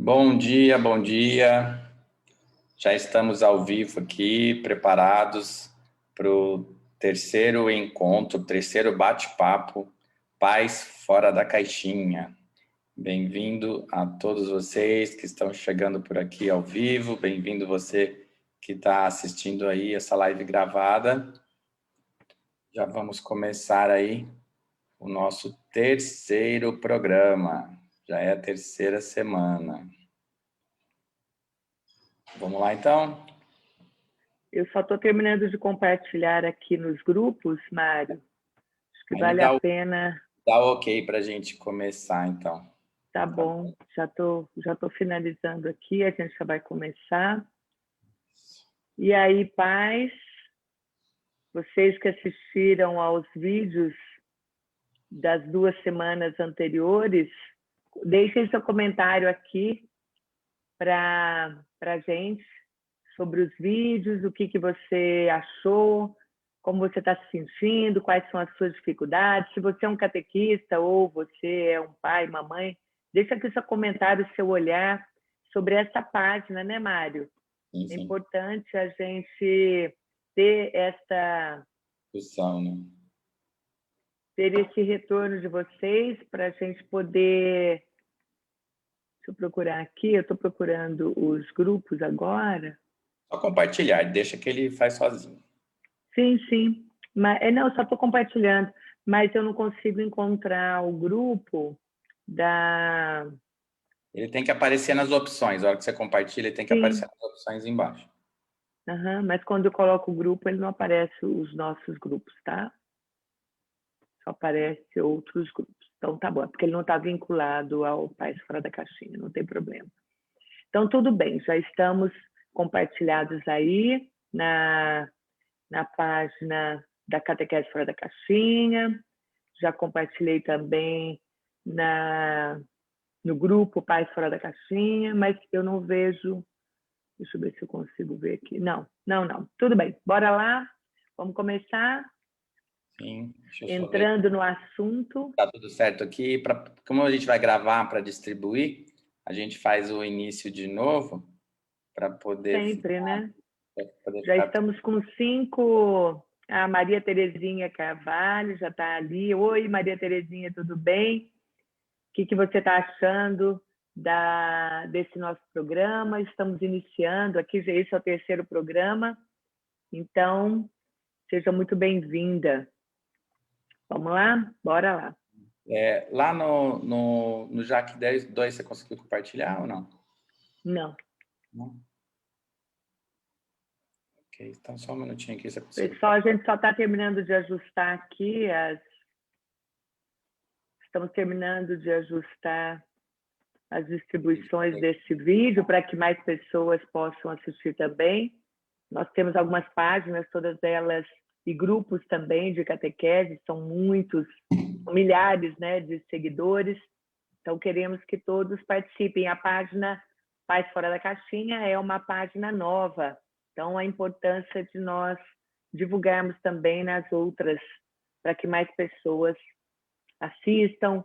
Bom dia, bom dia. Já estamos ao vivo aqui, preparados para o terceiro encontro, terceiro bate-papo, Paz Fora da Caixinha. Bem-vindo a todos vocês que estão chegando por aqui ao vivo, bem-vindo você que está assistindo aí essa live gravada. Já vamos começar aí o nosso terceiro programa, já é a terceira semana. Vamos lá, então? Eu só estou terminando de compartilhar aqui nos grupos, Mário. Acho que Aí vale a pena. dá ok para a gente começar, então. Tá bom, já tô finalizando aqui, a gente já vai começar. E aí, pais, vocês que assistiram aos vídeos das 2 semanas anteriores, deixem seu comentário aqui para a gente sobre os vídeos, o que você achou, como você está se sentindo, quais são as suas dificuldades. Se você é um catequista ou você é um pai, uma mãe, deixa aqui seu comentário, seu olhar sobre essa página, né, Mário? Sim. É importante a gente ter essa discussão, né? Ter esse retorno de vocês para a gente poder. Deixa eu procurar aqui, eu estou procurando os grupos agora. Só compartilhar, deixa que ele faz sozinho. Sim. Mas, não, só estou compartilhando, mas eu não consigo encontrar o grupo da... Ele tem que aparecer nas opções. A hora que você compartilha, ele tem que aparecer nas opções embaixo. Mas quando eu coloco o grupo, ele não aparece os nossos grupos, tá? Só aparece outros grupos. Então, tá bom, porque ele não está vinculado ao Pais Fora da Caixinha, não tem problema. Então, tudo bem, já estamos compartilhados aí na página da Catequese Fora da Caixinha, já compartilhei também no grupo Pais Fora da Caixinha, mas eu não vejo, deixa eu ver se eu consigo ver aqui. Não. Tudo bem, bora lá, vamos começar. Sim, deixa eu entrando só ver. No assunto. Tá tudo certo aqui. Como a gente vai gravar para distribuir, a gente faz o início de novo para poder... Sempre, né? Poder Já estamos com 5... A Maria Terezinha Carvalho já está ali. Oi, Maria Terezinha, tudo bem? O que você está achando desse nosso programa? Estamos iniciando aqui, já esse é o terceiro programa, então seja muito bem-vinda. Vamos lá? Bora lá. Lá no JAC 2 você conseguiu compartilhar ou não? Não. Ok, então só um minutinho aqui. Pessoal, a gente só está terminando de ajustar aqui Estamos terminando de ajustar as distribuições desse vídeo para que mais pessoas possam assistir também. Nós temos algumas páginas, todas elas, e grupos também de catequese, são muitos, milhares, né, de seguidores. Então, queremos que todos participem. A página Pais Fora da Caixinha é uma página nova, então a importância de nós divulgarmos também nas outras, para que mais pessoas assistam,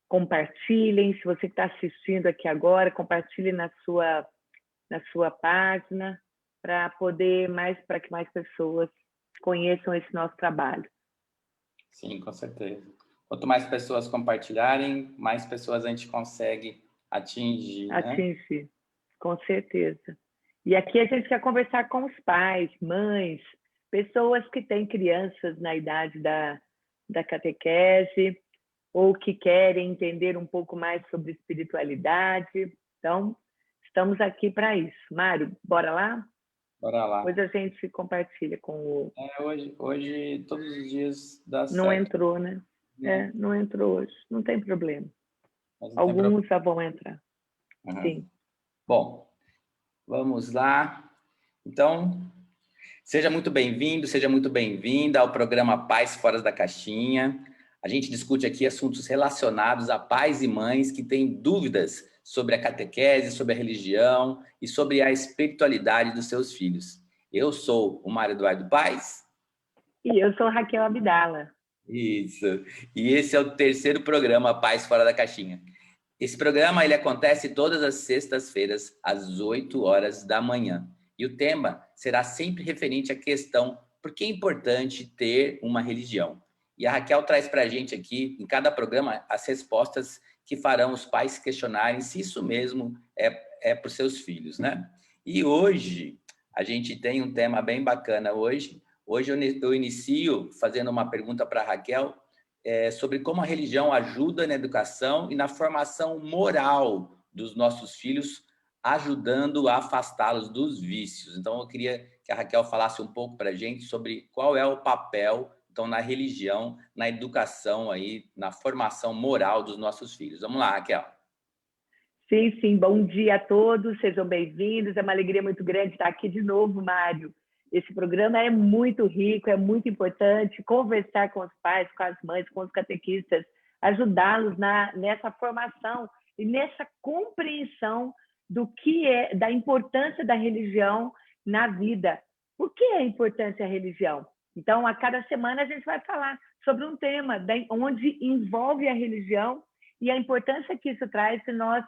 compartilhem. Se você está assistindo aqui agora, compartilhe na sua página, para que mais pessoas conheçam esse nosso trabalho. Sim, com certeza. Quanto mais pessoas compartilharem, mais pessoas a gente consegue atingir, né? Com certeza. E aqui a gente quer conversar com os pais, mães, pessoas que têm crianças na idade da catequese ou que querem entender um pouco mais sobre espiritualidade. Então, estamos aqui para isso. Mário, bora lá? Bora lá. Depois a gente compartilha com o... Hoje, todos os dias dá certo. Não entrou, né? Não entrou hoje. Não tem problema. Alguns já vão entrar. Uhum. Sim. Bom, vamos lá. Então, seja muito bem-vindo, seja muito bem-vinda ao programa Pais Fora da Caixinha. A gente discute aqui assuntos relacionados a pais e mães que têm dúvidas sobre a catequese, sobre a religião e sobre a espiritualidade dos seus filhos. Eu sou o Mário Eduardo Paes. E eu sou Raquel Abdala. Isso. E esse é o terceiro programa Pais Fora da Caixinha. Esse programa ele acontece todas as sextas-feiras, às 8 horas da manhã. E o tema será sempre referente à questão por que é importante ter uma religião. E a Raquel traz para a gente aqui, em cada programa, as respostas que farão os pais se questionarem se isso mesmo é para os seus filhos, né? E hoje, a gente tem um tema bem bacana hoje. Hoje eu inicio fazendo uma pergunta para a Raquel, sobre como a religião ajuda na educação e na formação moral dos nossos filhos, ajudando a afastá-los dos vícios. Então, eu queria que a Raquel falasse um pouco para a gente sobre qual é o papel, então, na religião, na educação, aí, na formação moral dos nossos filhos. Vamos lá, Raquel. Sim, sim. Bom dia a todos, sejam bem-vindos. É uma alegria muito grande estar aqui de novo, Mário. Esse programa é muito rico, é muito importante conversar com os pais, com as mães, com os catequistas, ajudá-los nessa formação e nessa compreensão do que é, da importância da religião na vida. Por que é importante a religião? Então, a cada semana a gente vai falar sobre um tema onde envolve a religião e a importância que isso traz se nós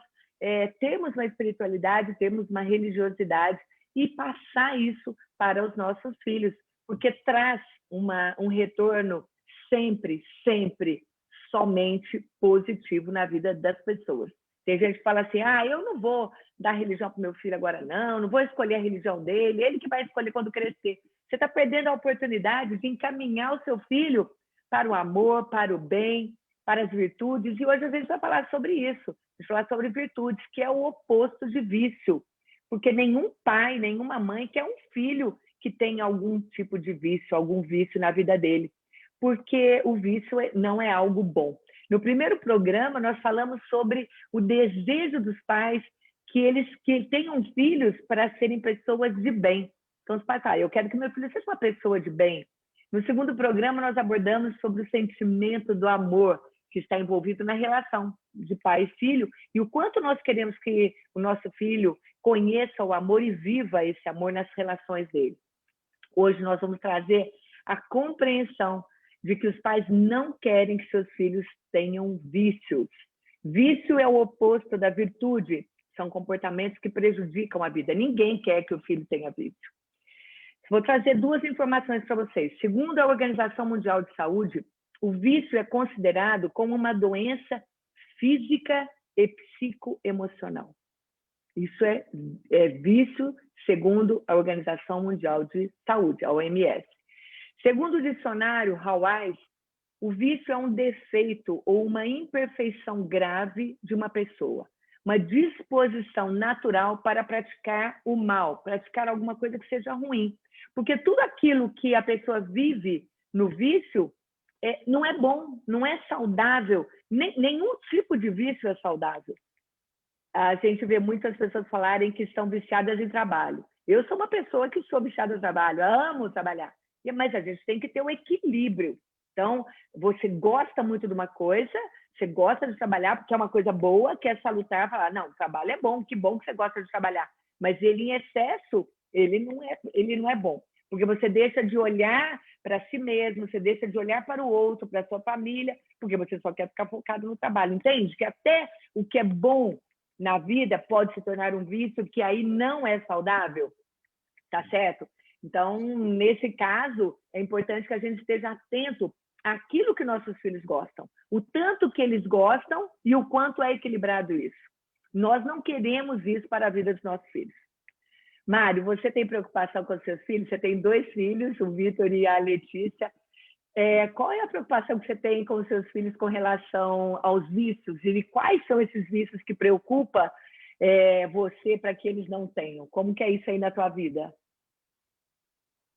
termos uma espiritualidade, termos uma religiosidade e passar isso para os nossos filhos, porque traz um retorno sempre, sempre somente positivo na vida das pessoas. Tem gente que fala assim, eu não vou dar religião para o meu filho agora não vou escolher a religião dele, ele que vai escolher quando crescer. Você está perdendo a oportunidade de encaminhar o seu filho para o amor, para o bem, para as virtudes, e hoje a gente vai falar sobre isso, a gente vai falar sobre virtudes, que é o oposto de vício, porque nenhum pai, nenhuma mãe quer um filho que tenha algum tipo de vício, algum vício na vida dele, porque o vício não é algo bom. No primeiro programa, nós falamos sobre o desejo dos pais que tenham filhos para serem pessoas de bem. Então, os pais falam, eu quero que meu filho seja uma pessoa de bem. No segundo programa, nós abordamos sobre o sentimento do amor que está envolvido na relação de pai e filho e o quanto nós queremos que o nosso filho conheça o amor e viva esse amor nas relações dele. Hoje nós vamos trazer a compreensão de que os pais não querem que seus filhos tenham vícios. Vício é o oposto da virtude, são comportamentos que prejudicam a vida. Ninguém quer que o filho tenha vício. Vou trazer duas informações para vocês. Segundo a Organização Mundial de Saúde, o vício é considerado como uma doença física e psicoemocional. Isso é vício, segundo a Organização Mundial de Saúde, a OMS. Segundo o dicionário Hawaii, o vício é um defeito ou uma imperfeição grave de uma pessoa, uma disposição natural para praticar o mal, praticar alguma coisa que seja ruim. Porque tudo aquilo que a pessoa vive no vício não é bom, não é saudável. Nenhum tipo de vício é saudável. A gente vê muitas pessoas falarem que estão viciadas em trabalho. Eu sou uma pessoa que sou viciada em trabalho, amo trabalhar. Mas a gente tem que ter um equilíbrio. Então, você gosta muito de uma coisa, você gosta de trabalhar porque é uma coisa boa, que é salutar, falar, não, o trabalho é bom, que bom que você gosta de trabalhar. Mas ele em excesso, ele não é bom. Porque você deixa de olhar para si mesmo, você deixa de olhar para o outro, para a sua família, porque você só quer ficar focado no trabalho. Entende? Que até o que é bom na vida pode se tornar um vício que aí não é saudável, tá certo? Então, nesse caso, é importante que a gente esteja atento àquilo que nossos filhos gostam, o tanto que eles gostam e o quanto é equilibrado isso. Nós não queremos isso para a vida dos nossos filhos. Mário, você tem preocupação com os seus filhos? Você tem 2 filhos, o Vitor e a Letícia. Qual é a preocupação que você tem com os seus filhos com relação aos vícios? E quais são esses vícios que preocupam você para que eles não tenham? Como que é isso aí na tua vida?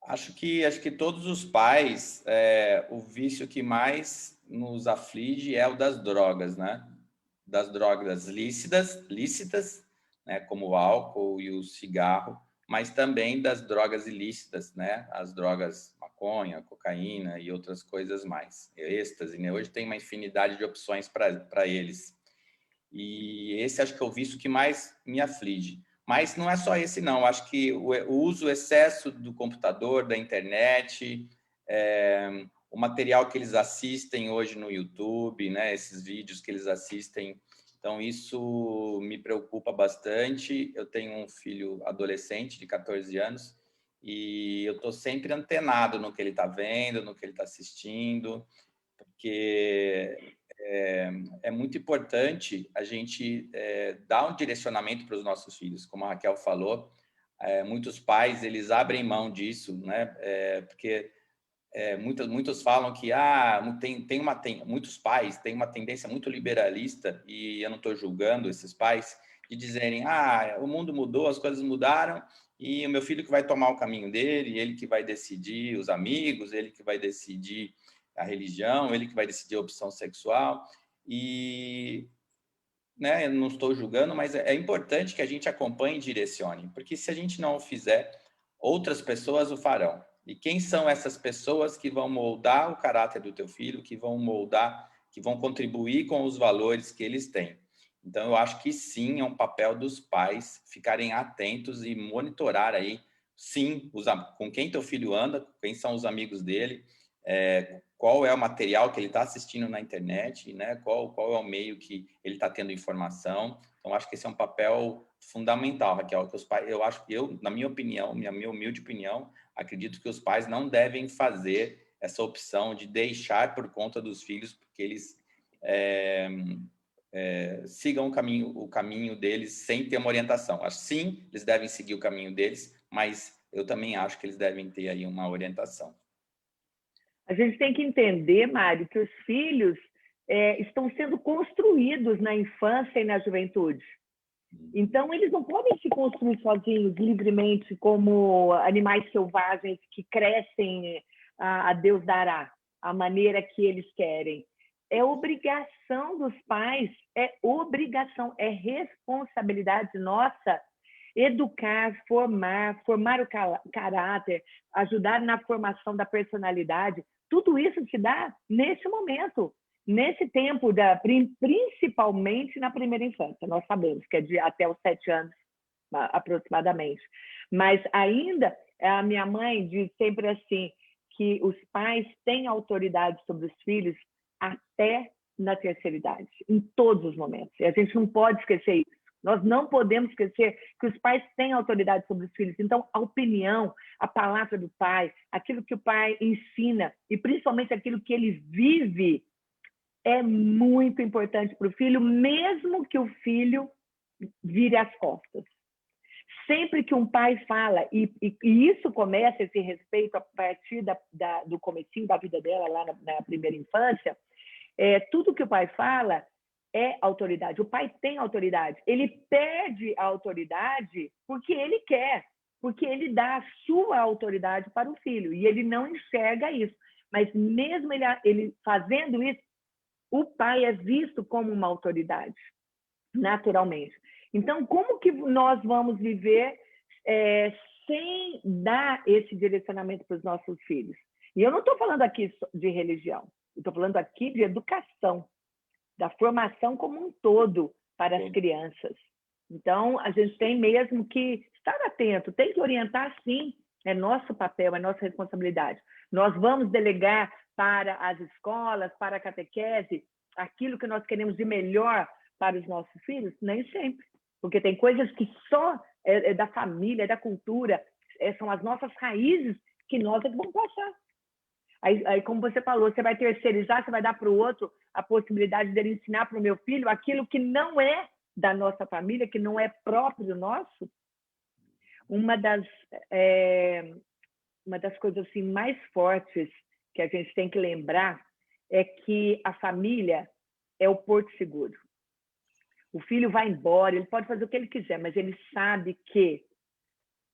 Acho que todos os pais, o vício que mais nos aflige é o das drogas, né? Das drogas lícitas, né? Como o álcool e o cigarro, mas também das drogas ilícitas, né? As drogas maconha, cocaína e outras coisas mais. Êxtase, né? Hoje tem uma infinidade de opções para eles. E esse acho que é o vício que mais me aflige. Mas não é só esse, não. Acho que o uso, o excesso do computador, da internet, o material que eles assistem hoje no YouTube, né? Esses vídeos que eles assistem Então, isso me preocupa bastante. Eu tenho um filho adolescente de 14 anos e eu estou sempre antenado no que ele está vendo, no que ele está assistindo, porque é muito importante a gente dar um direcionamento para os nossos filhos. Como a Raquel falou, muitos pais eles abrem mão disso, né? Porque muitos falam que muitos pais têm uma tendência muito liberalista, e eu não estou julgando esses pais, de dizerem: o mundo mudou, as coisas mudaram, e o meu filho que vai tomar o caminho dele, ele que vai decidir os amigos, ele que vai decidir a religião, ele que vai decidir a opção sexual. E, né, eu não estou julgando, mas é importante que a gente acompanhe e direcione, porque se a gente não o fizer, outras pessoas o farão. E quem são essas pessoas que vão moldar o caráter do teu filho, que vão moldar, que vão contribuir com os valores que eles têm? Então, eu acho que sim, é um papel dos pais ficarem atentos e monitorar aí, sim, com quem teu filho anda, quem são os amigos dele, qual é o material que ele está assistindo na internet, né? Qual é o meio que ele está tendo informação. Então, acho que esse é um papel fundamental, Raquel, que os pais, na minha opinião, minha humilde opinião, acredito que os pais não devem fazer essa opção de deixar por conta dos filhos, porque eles sigam o caminho deles sem ter uma orientação. Sim, eles devem seguir o caminho deles, mas eu também acho que eles devem ter aí uma orientação. A gente tem que entender, Mário, que os filhos estão sendo construídos na infância e na juventude. Então, eles não podem se construir sozinhos, livremente, como animais selvagens que crescem a Deus dará, a maneira que eles querem. É obrigação dos pais, é responsabilidade nossa educar, formar o caráter, ajudar na formação da personalidade. Tudo isso se dá nesse momento, nesse tempo, principalmente na primeira infância. Nós sabemos que é até os 7 anos, aproximadamente. Mas ainda, a minha mãe diz sempre assim, que os pais têm autoridade sobre os filhos até na terceira idade, em todos os momentos. E a gente não pode esquecer isso. Nós não podemos esquecer que os pais têm autoridade sobre os filhos. Então, a opinião, a palavra do pai, aquilo que o pai ensina, e principalmente aquilo que ele vive, é muito importante para o filho, mesmo que o filho vire as costas. Sempre que um pai fala, e isso começa, esse respeito, a partir do comecinho da vida dela, lá na primeira infância, tudo que o pai fala é autoridade. O pai tem autoridade. Ele perde a autoridade porque ele quer, porque ele dá a sua autoridade para o filho, e ele não enxerga isso. Mas mesmo ele fazendo isso, o pai é visto como uma autoridade, naturalmente. Então, como que nós vamos viver sem dar esse direcionamento para os nossos filhos? E eu não estou falando aqui de religião, eu estou falando aqui de educação, da formação como um todo para as crianças. Então, a gente tem mesmo que estar atento, tem que orientar, sim, é nosso papel, é nossa responsabilidade. Nós vamos delegar para as escolas, para a catequese, aquilo que nós queremos de melhor para os nossos filhos? Nem sempre, porque tem coisas que só é da família, é da cultura, são as nossas raízes que nós vamos passar. Aí, como você falou, você vai terceirizar, você vai dar para o outro a possibilidade dele ensinar para o meu filho aquilo que não é da nossa família, que não é próprio nosso. Uma das coisas assim, mais fortes que a gente tem que lembrar é que a família é o porto seguro. O filho vai embora, ele pode fazer o que ele quiser, mas ele sabe que,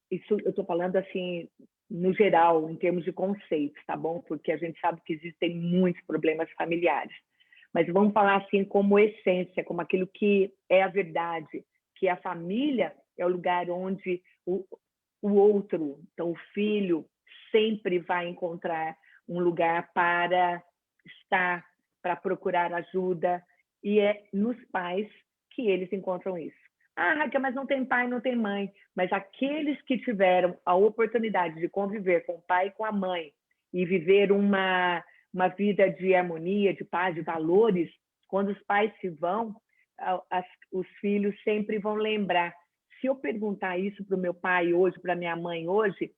isso eu estou falando assim, no geral, em termos de conceitos, tá bom? Porque a gente sabe que existem muitos problemas familiares. Mas vamos falar assim como essência, como aquilo que é a verdade, que a família é o lugar onde o outro, então o filho, sempre vai encontrar um lugar para estar, para procurar ajuda, e é nos pais que eles encontram isso. Raquel, mas não tem pai, não tem mãe. Mas aqueles que tiveram a oportunidade de conviver com o pai e com a mãe e viver uma vida de harmonia, de paz, de valores, quando os pais se vão, os filhos sempre vão lembrar. Se eu perguntar isso para o meu pai hoje, para minha mãe hoje,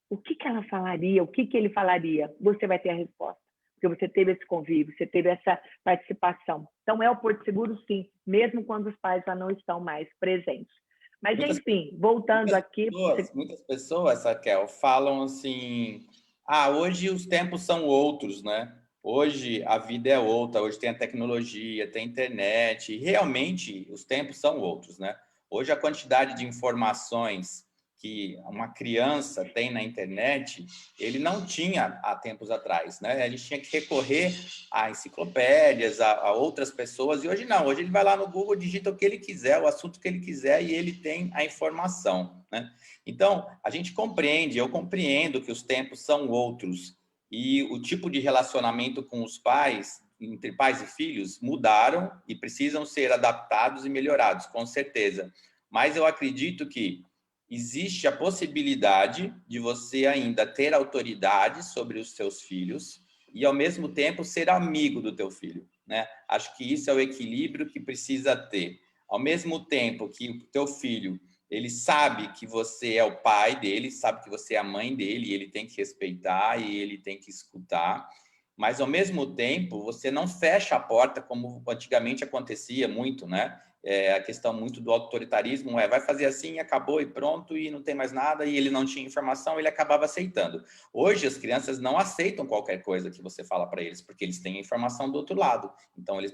o que ela falaria, o que ele falaria? Você vai ter a resposta, porque você teve esse convívio, você teve essa participação. Então, é o Porto Seguro, sim, mesmo quando os pais já não estão mais presentes. Mas, enfim, voltando aqui... Muitas pessoas, Raquel, falam assim, hoje os tempos são outros, né? Hoje a vida é outra, hoje tem a tecnologia, tem a internet, e realmente os tempos são outros, né? Hoje a quantidade de informações que uma criança tem na internet, ele não tinha há tempos atrás, né? A gente tinha que recorrer a enciclopédias, a outras pessoas, e hoje não, hoje ele vai lá no Google, digita o que ele quiser, o assunto que ele quiser, e ele tem a informação, né? Então, a gente compreende, eu compreendo que os tempos são outros, e o tipo de relacionamento com os pais, entre pais e filhos, mudaram e precisam ser adaptados e melhorados, com certeza. Mas eu acredito que existe a possibilidade de você ainda ter autoridade sobre os seus filhos e, ao mesmo tempo, ser amigo do teu filho, né? Acho que isso é o equilíbrio que precisa ter. Ao mesmo tempo que o teu filho, ele sabe que você é o pai dele, sabe que você é a mãe dele, e ele tem que respeitar e ele tem que escutar, mas, ao mesmo tempo, você não fecha a porta como antigamente acontecia muito, né? A questão muito do autoritarismo vai fazer assim, acabou e pronto, e não tem mais nada, e ele não tinha informação, ele acabava aceitando. Hoje, as crianças não aceitam qualquer coisa que você fala para eles, porque eles têm a informação do outro lado. Então, eles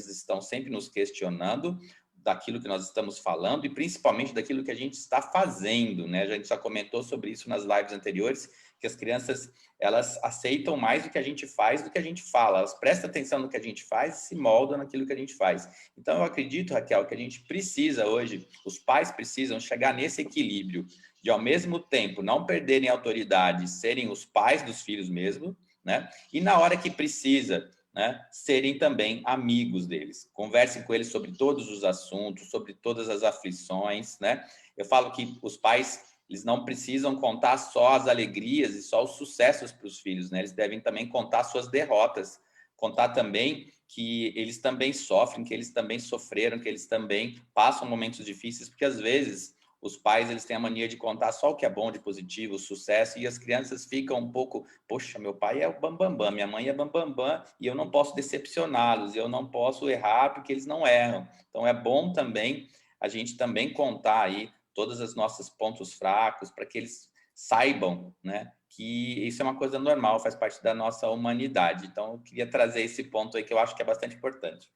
estão sempre nos questionando daquilo que nós estamos falando e principalmente daquilo que a gente está fazendo, né? A gente já comentou sobre isso nas lives anteriores, que as crianças, elas aceitam mais do que a gente faz, do que a gente fala. Elas prestam atenção no que a gente faz e se moldam naquilo que a gente faz. Então, eu acredito, Raquel, que a gente precisa hoje, os pais precisam chegar nesse equilíbrio de, ao mesmo tempo, não perderem a autoridade, serem os pais dos filhos mesmo, né? E na hora que precisa, né, serem também amigos deles. Conversem com eles sobre todos os assuntos, sobre todas as aflições, né? Eu falo que os pais, eles não precisam contar só as alegrias e só os sucessos para os filhos, né? Eles devem também contar suas derrotas, contar também que eles também sofrem, que eles também sofreram, que eles também passam momentos difíceis, porque às vezes os pais, eles têm a mania de contar só o que é bom, de positivo, o sucesso, e as crianças ficam um pouco, poxa, meu pai é o bambambam, minha mãe é bambambam, e eu não posso decepcioná-los, eu não posso errar porque eles não erram. Então, é bom também a gente também contar aí todos os nossos pontos fracos, para que eles saibam, né, que isso é uma coisa normal, faz parte da nossa humanidade. Então, eu queria trazer esse ponto aí que eu acho que é bastante importante.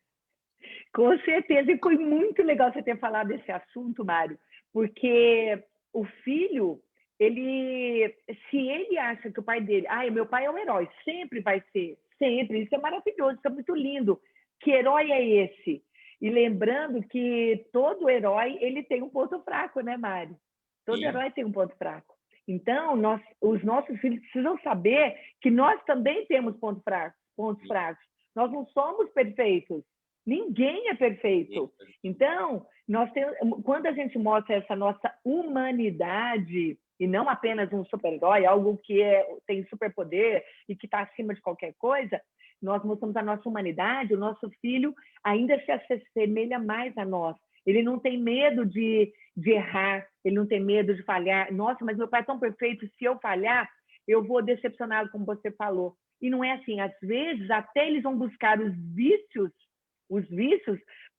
Com certeza, e foi muito legal você ter falado desse assunto, Mário, porque o filho, se ele acha que o pai dele, meu pai é um herói, sempre vai ser, sempre, isso é maravilhoso, isso é muito lindo. Que herói é esse? E lembrando que todo herói, ele tem um ponto fraco, né, Mário? Todo Sim. herói tem um ponto fraco. Então, os nossos filhos precisam saber que nós também temos pontos fracos. Nós não somos perfeitos. Ninguém é perfeito. Então, quando a gente mostra essa nossa humanidade, e não apenas um super-herói, algo que tem superpoder e que está acima de qualquer coisa, nós mostramos a nossa humanidade, o nosso filho ainda se assemelha mais a nós. Ele não tem medo de errar, ele não tem medo de falhar. Nossa, mas meu pai é tão perfeito, se eu falhar, eu vou decepcioná-lo, como você falou. E não é assim. Às vezes, até eles vão buscar os vícios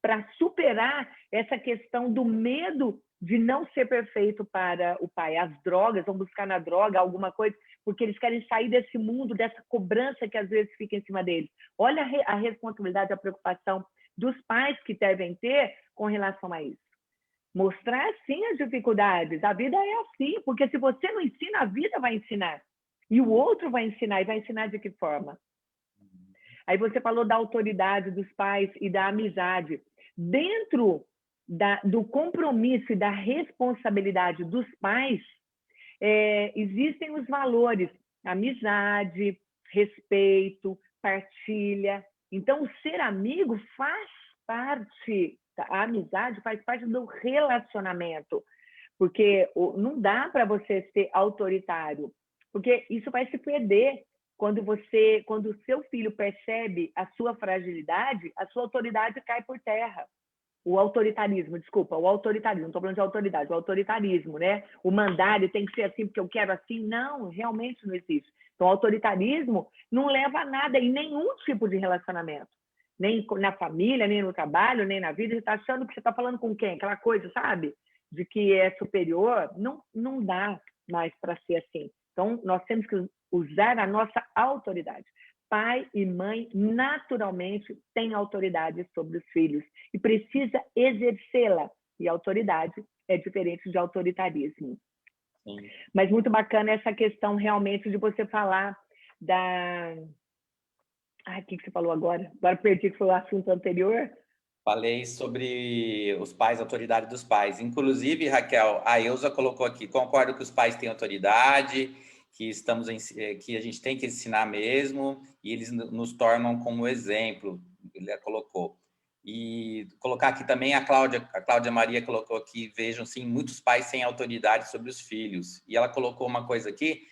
para superar essa questão do medo de não ser perfeito para o pai. As drogas, vão buscar na droga alguma coisa, porque eles querem sair desse mundo, dessa cobrança que às vezes fica em cima deles. Olha a responsabilidade, a preocupação dos pais que devem ter com relação a isso. Mostrar, sim, as dificuldades. A vida é assim, porque se você não ensina, a vida vai ensinar. E o outro vai ensinar, e vai ensinar de que forma? Aí você falou da autoridade dos pais e da amizade. Dentro do compromisso e da responsabilidade dos pais, existem os valores, amizade, respeito, partilha. Então, o ser amigo faz parte, a amizade faz parte do relacionamento, porque não dá para você ser autoritário, porque isso vai se perder. quando o seu filho percebe a sua fragilidade, a sua autoridade cai por terra. O autoritarismo, desculpa, o autoritarismo, não estou falando de autoridade, o autoritarismo, né? O mandar, ele tem que ser assim porque eu quero assim. Não, realmente não existe. Então, o autoritarismo não leva a nada em nenhum tipo de relacionamento. Nem na família, nem no trabalho, nem na vida. Você está achando que você está falando com quem? Aquela coisa, sabe? De que é superior. Não dá mais para ser assim. Então, nós temos que usar a nossa autoridade. Pai e mãe, naturalmente, têm autoridade sobre os filhos e precisa exercê-la. E autoridade é diferente de autoritarismo. Sim. Mas muito bacana essa questão, realmente, de você falar da... Ai, o que você falou agora? Agora perdi, que foi o assunto anterior. Falei sobre os pais, a autoridade dos pais. Inclusive, Raquel, a Elza colocou aqui, concordo que os pais têm autoridade, que a gente tem que ensinar mesmo, e eles nos tornam como exemplo, ele colocou. E colocar aqui também a Cláudia Maria colocou aqui, vejam, sim, muitos pais sem autoridade sobre os filhos. E ela colocou uma coisa aqui,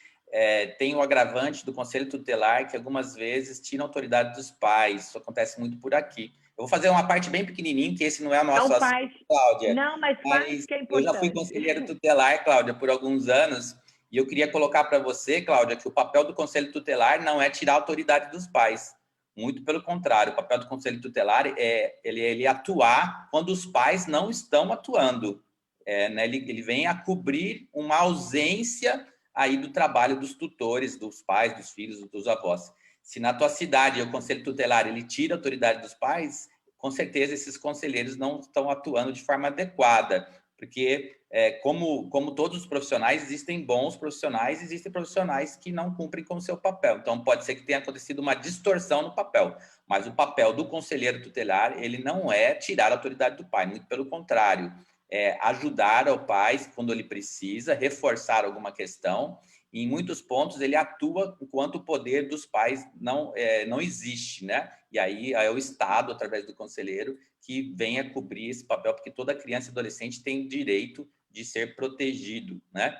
tem o agravante do conselho tutelar, que algumas vezes tira a autoridade dos pais, isso acontece muito por aqui. Eu vou fazer uma parte bem pequenininha, que esse não é o nosso assunto, Cláudia. Não, mas faz, que é importante. Eu já fui conselheiro tutelar, Cláudia, por alguns anos, e eu queria colocar para você, Cláudia, que o papel do conselho tutelar não é tirar a autoridade dos pais. Muito pelo contrário, o papel do conselho tutelar é ele atuar quando os pais não estão atuando. Né? Ele vem a cobrir uma ausência aí do trabalho dos tutores, dos pais, dos filhos, dos avós. Se na tua cidade o conselho tutelar ele tira a autoridade dos pais, com certeza esses conselheiros não estão atuando de forma adequada, porque como todos os profissionais, existem bons profissionais, existem profissionais que não cumprem com o seu papel. Então, pode ser que tenha acontecido uma distorção no papel, mas o papel do conselheiro tutelar, ele não é tirar a autoridade do pai, muito pelo contrário, é ajudar o pai quando ele precisa, reforçar alguma questão. E em muitos pontos ele atua enquanto o poder dos pais não existe, né? E aí é o Estado, através do conselheiro, que venha cobrir esse papel, porque toda criança e adolescente tem direito de ser protegido, né?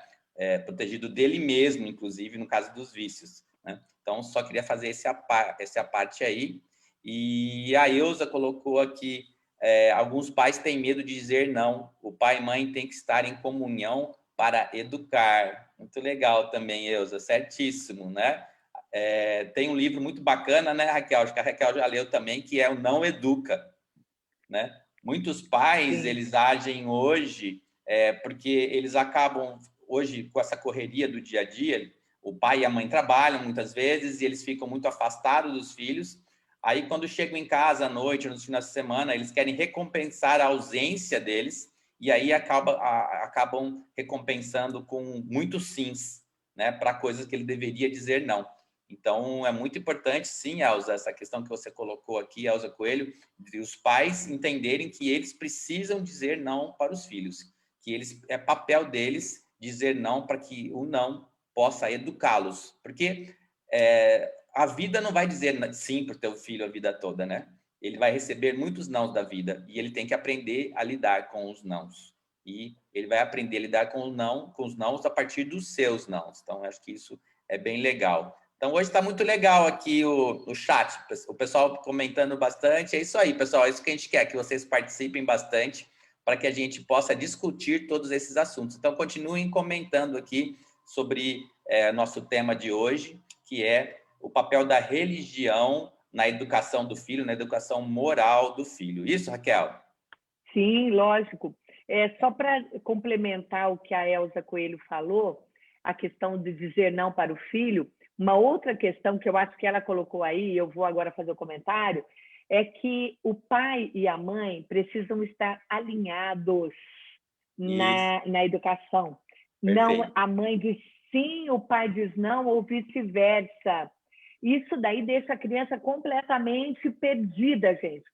Protegido dele mesmo, inclusive, no caso dos vícios, né? Então, só queria fazer essa parte aí. E a Elza colocou aqui, alguns pais têm medo de dizer não. O pai e mãe têm que estar em comunhão para educar. Muito legal também, Elza, certíssimo, né? Tem um livro muito bacana, né, Raquel? Acho que a Raquel já leu também, que é o Não Educa, né? Muitos pais, sim, eles agem hoje porque eles acabam, hoje, com essa correria do dia a dia, o pai e a mãe trabalham muitas vezes e eles ficam muito afastados dos filhos. Aí, quando chegam em casa à noite, nos finais de semana, eles querem recompensar a ausência deles e aí acabam recompensando com muitos sims, né, para coisas que ele deveria dizer não. Então, é muito importante, sim, Elza, essa questão que você colocou aqui, Elza Coelho, de os pais entenderem que eles precisam dizer não para os filhos, que é papel deles dizer não para que o não possa educá-los. Porque a vida não vai dizer sim para o teu filho a vida toda, né? Ele vai receber muitos nãos da vida e ele tem que aprender a lidar com os nãos. E ele vai aprender a lidar com os nãos a partir dos seus nãos. Então, acho que isso é bem legal. Então, hoje está muito legal aqui o chat, o pessoal comentando bastante. É isso aí, pessoal, é isso que a gente quer, que vocês participem bastante para que a gente possa discutir todos esses assuntos. Então, continuem comentando aqui sobre nosso tema de hoje, que é o papel da religião na educação do filho, na educação moral do filho. Isso, Raquel? Sim, lógico. Só para complementar o que a Elza Coelho falou, a questão de dizer não para o filho, uma outra questão que eu acho que ela colocou aí, eu vou agora fazer o comentário, é que o pai e a mãe precisam estar alinhados na educação. Perfeito. Não, a mãe diz sim, o pai diz não, ou vice-versa. Isso daí deixa a criança completamente perdida, gente.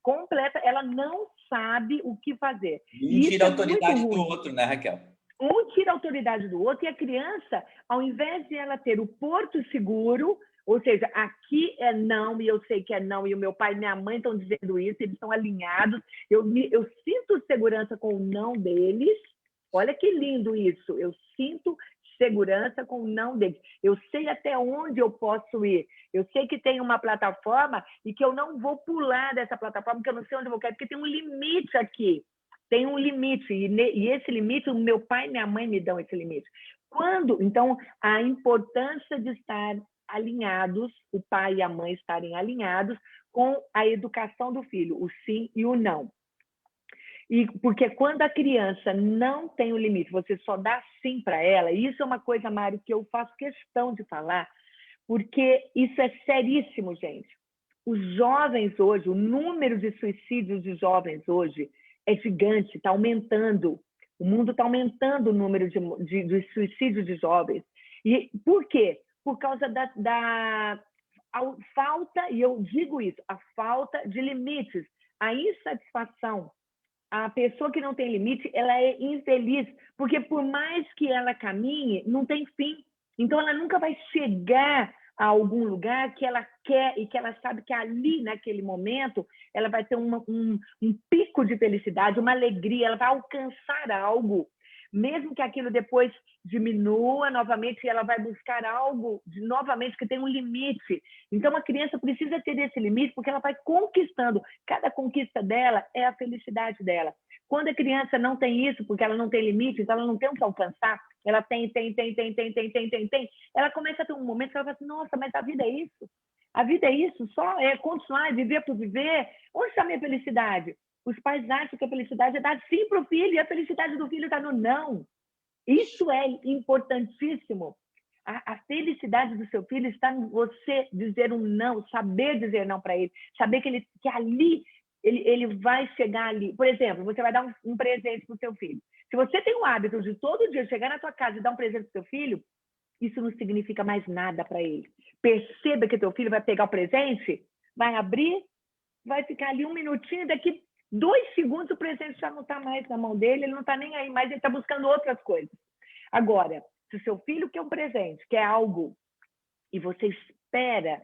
Ela não sabe o que fazer. Um tira a autoridade do outro, né, Raquel? Um tira a autoridade do outro e a criança, ao invés de ela ter o porto seguro, ou seja, aqui é não e eu sei que é não, e o meu pai e minha mãe estão dizendo isso, eles estão alinhados, eu sinto segurança com o não deles. Olha que lindo isso, eu sinto segurança com o não deles. Eu sei até onde eu posso ir. Eu sei que tem uma plataforma e que eu não vou pular dessa plataforma, porque eu não sei onde eu vou cair, porque tem um limite aqui. Tem um limite. E esse limite, o meu pai e minha mãe me dão esse limite. Então, a importância de estar alinhados, o pai e a mãe estarem alinhados com a educação do filho, o sim e o não. E porque quando a criança não tem o limite, você só dá sim para ela, e isso é uma coisa, Mário, que eu faço questão de falar, porque isso é seríssimo, gente. Os jovens hoje, o número de suicídios de jovens hoje é gigante, está aumentando. O mundo está aumentando o número de suicídios de jovens. E por quê? Por causa da falta, e eu digo isso, a falta de limites, a insatisfação. A pessoa que não tem limite, ela é infeliz, porque por mais que ela caminhe, não tem fim. Então, ela nunca vai chegar a algum lugar que ela quer e que ela sabe que ali, naquele momento, ela vai ter um pico de felicidade, uma alegria, ela vai alcançar algo. Mesmo que aquilo depois diminua novamente, ela vai buscar algo novamente que tem um limite. Então, a criança precisa ter esse limite, porque ela vai conquistando. Cada conquista dela é a felicidade dela. Quando a criança não tem isso, porque ela não tem limite, então ela não tem o que alcançar, ela tem. Ela começa a ter um momento que ela fala assim, nossa, mas a vida é isso? A vida é isso? Só é continuar, viver por viver? Onde está a minha felicidade? Os pais acham que a felicidade é dar sim para o filho, e a felicidade do filho está no não. Isso é importantíssimo. A felicidade do seu filho está em você dizer um não, saber dizer não para ele, saber que ali ele vai chegar ali. Por exemplo, você vai dar um presente para o seu filho. Se você tem o hábito de todo dia chegar na tua casa e dar um presente para o seu filho, isso não significa mais nada para ele. Perceba que teu filho vai pegar o presente, vai abrir, vai ficar ali um minutinho, daqui 2 segundos o presente já não está mais na mão dele, ele não está nem aí mais, ele está buscando outras coisas. Agora, se o seu filho quer um presente, quer algo, e você espera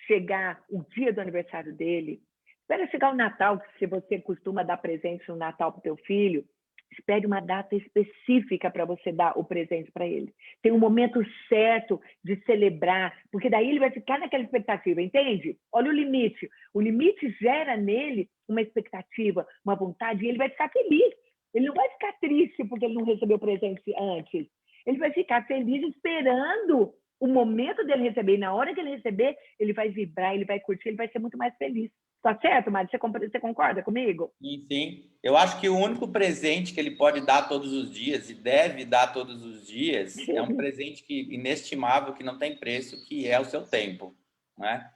chegar o dia do aniversário dele, espera chegar o Natal, se você costuma dar presente no Natal para o teu filho, espere uma data específica para você dar o presente para ele. Tem um momento certo de celebrar, porque daí ele vai ficar naquela expectativa, entende? Olha o limite. O limite gera nele uma expectativa, uma vontade, e ele vai ficar feliz. Ele não vai ficar triste porque ele não recebeu o presente antes. Ele vai ficar feliz esperando o momento dele receber. E na hora que ele receber, ele vai vibrar, ele vai curtir, ele vai ser muito mais feliz. Tá certo, Mari? Você concorda comigo? Sim, sim. Eu acho que o único presente que ele pode dar todos os dias e deve dar todos os dias é um presente inestimável, que não tem preço, que é o seu tempo, né?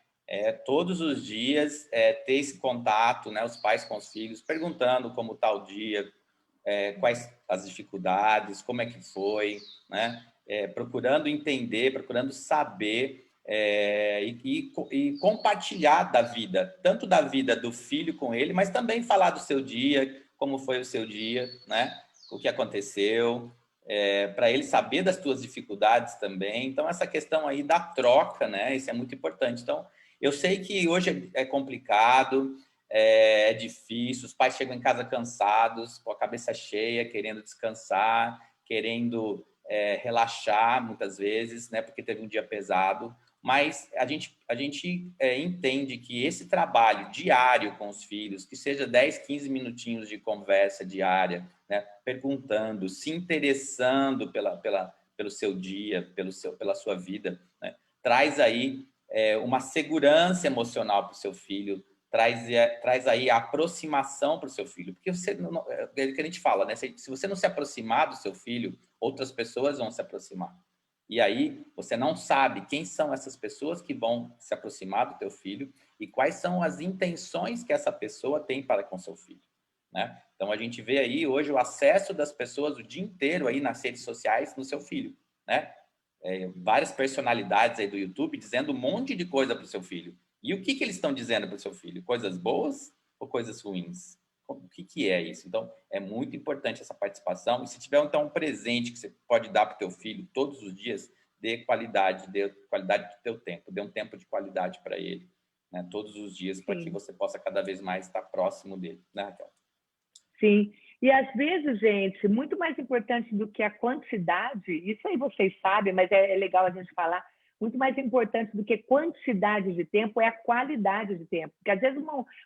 Todos os dias ter esse contato, né, os pais com os filhos, perguntando como está o dia, quais as dificuldades, como é que foi, né? Procurando entender, procurando saber e compartilhar da vida, tanto da vida do filho com ele, mas também falar do seu dia, como foi o seu dia, né? O que aconteceu, para ele saber das tuas dificuldades também. Então, essa questão aí da troca, né? Isso é muito importante. Então, eu sei que hoje é complicado, é difícil, os pais chegam em casa cansados, com a cabeça cheia, querendo descansar, querendo relaxar muitas vezes, né? Porque teve um dia pesado. Mas a gente entende que esse trabalho diário com os filhos, que seja 10, 15 minutinhos de conversa diária, né, perguntando, se interessando pelo seu dia, pela sua vida, né, traz aí uma segurança emocional para o seu filho, traz aí a aproximação para o seu filho. Porque é o que a gente fala, né? Se você não se aproximar do seu filho, outras pessoas vão se aproximar. E aí você não sabe quem são essas pessoas que vão se aproximar do teu filho e quais são as intenções que essa pessoa tem para com seu filho, né? Então a gente vê aí hoje o acesso das pessoas o dia inteiro aí nas redes sociais no seu filho, né? Várias personalidades aí do YouTube dizendo um monte de coisa para o seu filho. E o que eles estão dizendo para o seu filho? Coisas boas ou coisas ruins? O que é isso? Então, é muito importante essa participação. E se tiver, então, um presente que você pode dar para o teu filho todos os dias, dê qualidade do teu tempo. Dê um tempo de qualidade para ele, né, todos os dias, para que você possa cada vez mais estar próximo dele. Né, Raquel? Sim. E, às vezes, gente, muito mais importante do que a quantidade, isso aí vocês sabem, mas é legal a gente falar, muito mais importante do que quantidade de tempo é a qualidade de tempo. Porque, às vezes,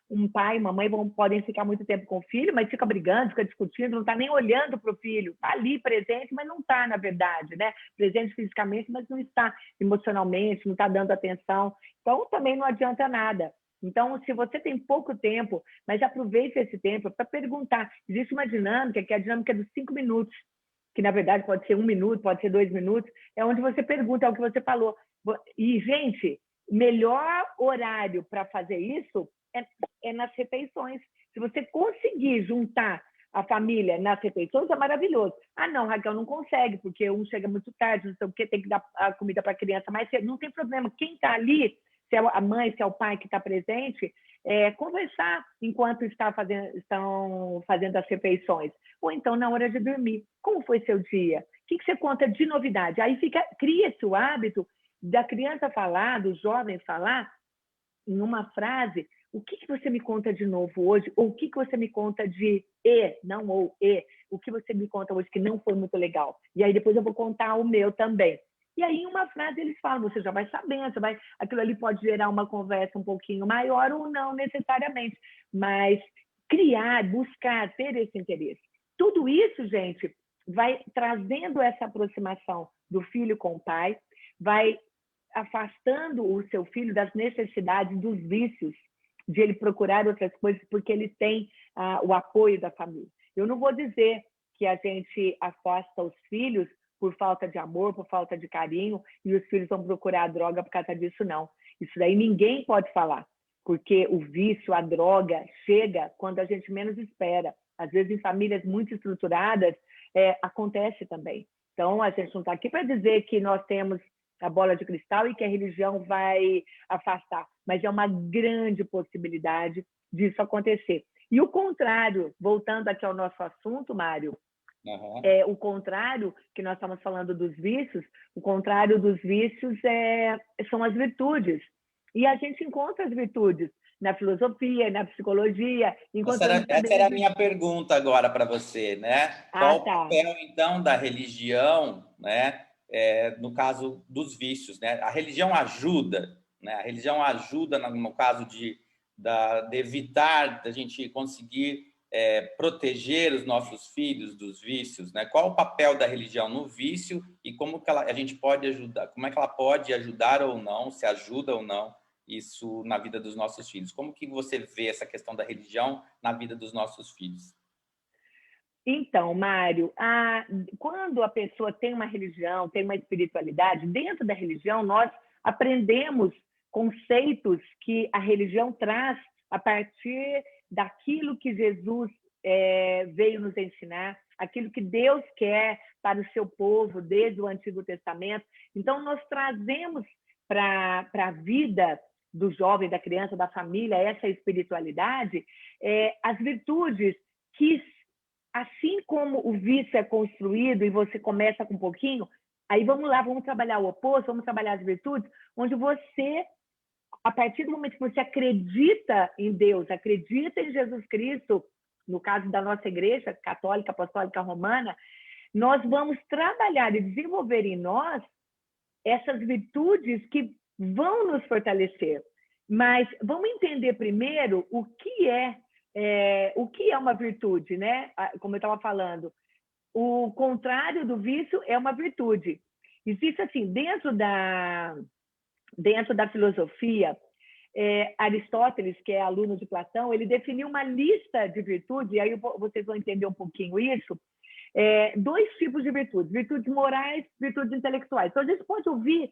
um pai e uma mãe podem ficar muito tempo com o filho, mas fica brigando, fica discutindo, não está nem olhando para o filho. Está ali presente, mas não está, na verdade, né? Presente fisicamente, mas não está emocionalmente, não está dando atenção. Então, também não adianta nada. Então, se você tem pouco tempo, mas aproveite esse tempo para perguntar. Existe uma dinâmica, que é a dinâmica dos 5 minutos, que na verdade pode ser 1 minuto, pode ser 2 minutos, é onde você pergunta, é o que você falou. E, gente, o melhor horário para fazer isso é nas refeições. Se você conseguir juntar a família nas refeições, é maravilhoso. Ah, não, Raquel, não consegue, porque um chega muito tarde, não sei o quê, tem que dar a comida para a criança mais cedo. Não tem problema. Quem está ali, se é a mãe, se é o pai que está presente, conversar enquanto estão fazendo as refeições. Ou então na hora de dormir. Como foi seu dia? O que você conta de novidade? Aí cria-se o hábito da criança falar, do jovem falar, em uma frase, o que você me conta de novo hoje? Ou o que você me conta de não ou o que você me conta hoje que não foi muito legal? E aí depois eu vou contar o meu também. E aí, em uma frase, eles falam, você já vai sabendo, aquilo ali pode gerar uma conversa um pouquinho maior ou não necessariamente, mas criar, buscar, ter esse interesse. Tudo isso, gente, vai trazendo essa aproximação do filho com o pai, vai afastando o seu filho das necessidades, dos vícios, de ele procurar outras coisas, porque ele tem o apoio da família. Eu não vou dizer que a gente afasta os filhos por falta de amor, por falta de carinho, e os filhos vão procurar a droga por causa disso, não. Isso daí ninguém pode falar, porque o vício, a droga, chega quando a gente menos espera. Às vezes, em famílias muito estruturadas, acontece também. Então, a gente não está aqui para dizer que nós temos a bola de cristal e que a religião vai afastar, mas é uma grande possibilidade disso acontecer. E o contrário, voltando aqui ao nosso assunto, Mário, o contrário, que nós estamos falando dos vícios, o contrário dos vícios são as virtudes. E a gente encontra as virtudes na filosofia, na psicologia. Essa era a minha pergunta agora para você, né? Qual o tá. papel, então, da religião, né? No caso dos vícios, né? A religião ajuda, né? A religião ajuda no caso de evitar da gente conseguir proteger os nossos filhos dos vícios, né? Qual o papel da religião no vício e como que a gente pode ajudar? Como é que ela pode ajudar ou não? Se ajuda ou não isso na vida dos nossos filhos? Como que você vê essa questão da religião na vida dos nossos filhos? Então, Mário, quando a pessoa tem uma religião, tem uma espiritualidade, dentro da religião nós aprendemos conceitos que a religião traz a partir daquilo que Jesus veio nos ensinar, aquilo que Deus quer para o seu povo desde o Antigo Testamento. Então, nós trazemos para a vida do jovem, da criança, da família, essa espiritualidade, as virtudes que, assim como o vício é construído e você começa com um pouquinho, aí vamos lá, vamos trabalhar o oposto, vamos trabalhar as virtudes, onde você, a partir do momento que você acredita em Deus, acredita em Jesus Cristo, no caso da nossa igreja católica, apostólica romana, nós vamos trabalhar e desenvolver em nós essas virtudes que vão nos fortalecer. Mas vamos entender primeiro o que é uma virtude, né? Como eu estava falando, o contrário do vício é uma virtude. Existe assim, dentro da filosofia, Aristóteles, que é aluno de Platão, ele definiu uma lista de virtudes, e aí vocês vão entender um pouquinho isso, 2 tipos de virtudes, virtudes morais, virtudes intelectuais. Então, a gente pode ouvir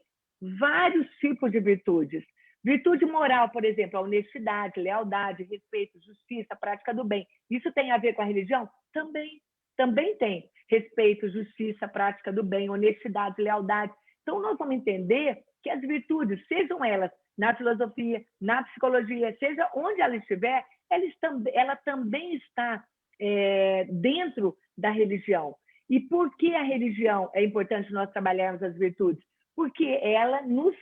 vários tipos de virtudes. Virtude moral, por exemplo, a honestidade, lealdade, respeito, justiça, prática do bem. Isso tem a ver com a religião? Também tem. Respeito, justiça, prática do bem, honestidade, lealdade. Então, nós vamos entender que as virtudes, sejam elas na filosofia, na psicologia, seja onde ela estiver, ela também está dentro da religião. E por que a religião é importante nós trabalharmos as virtudes? Porque ela nos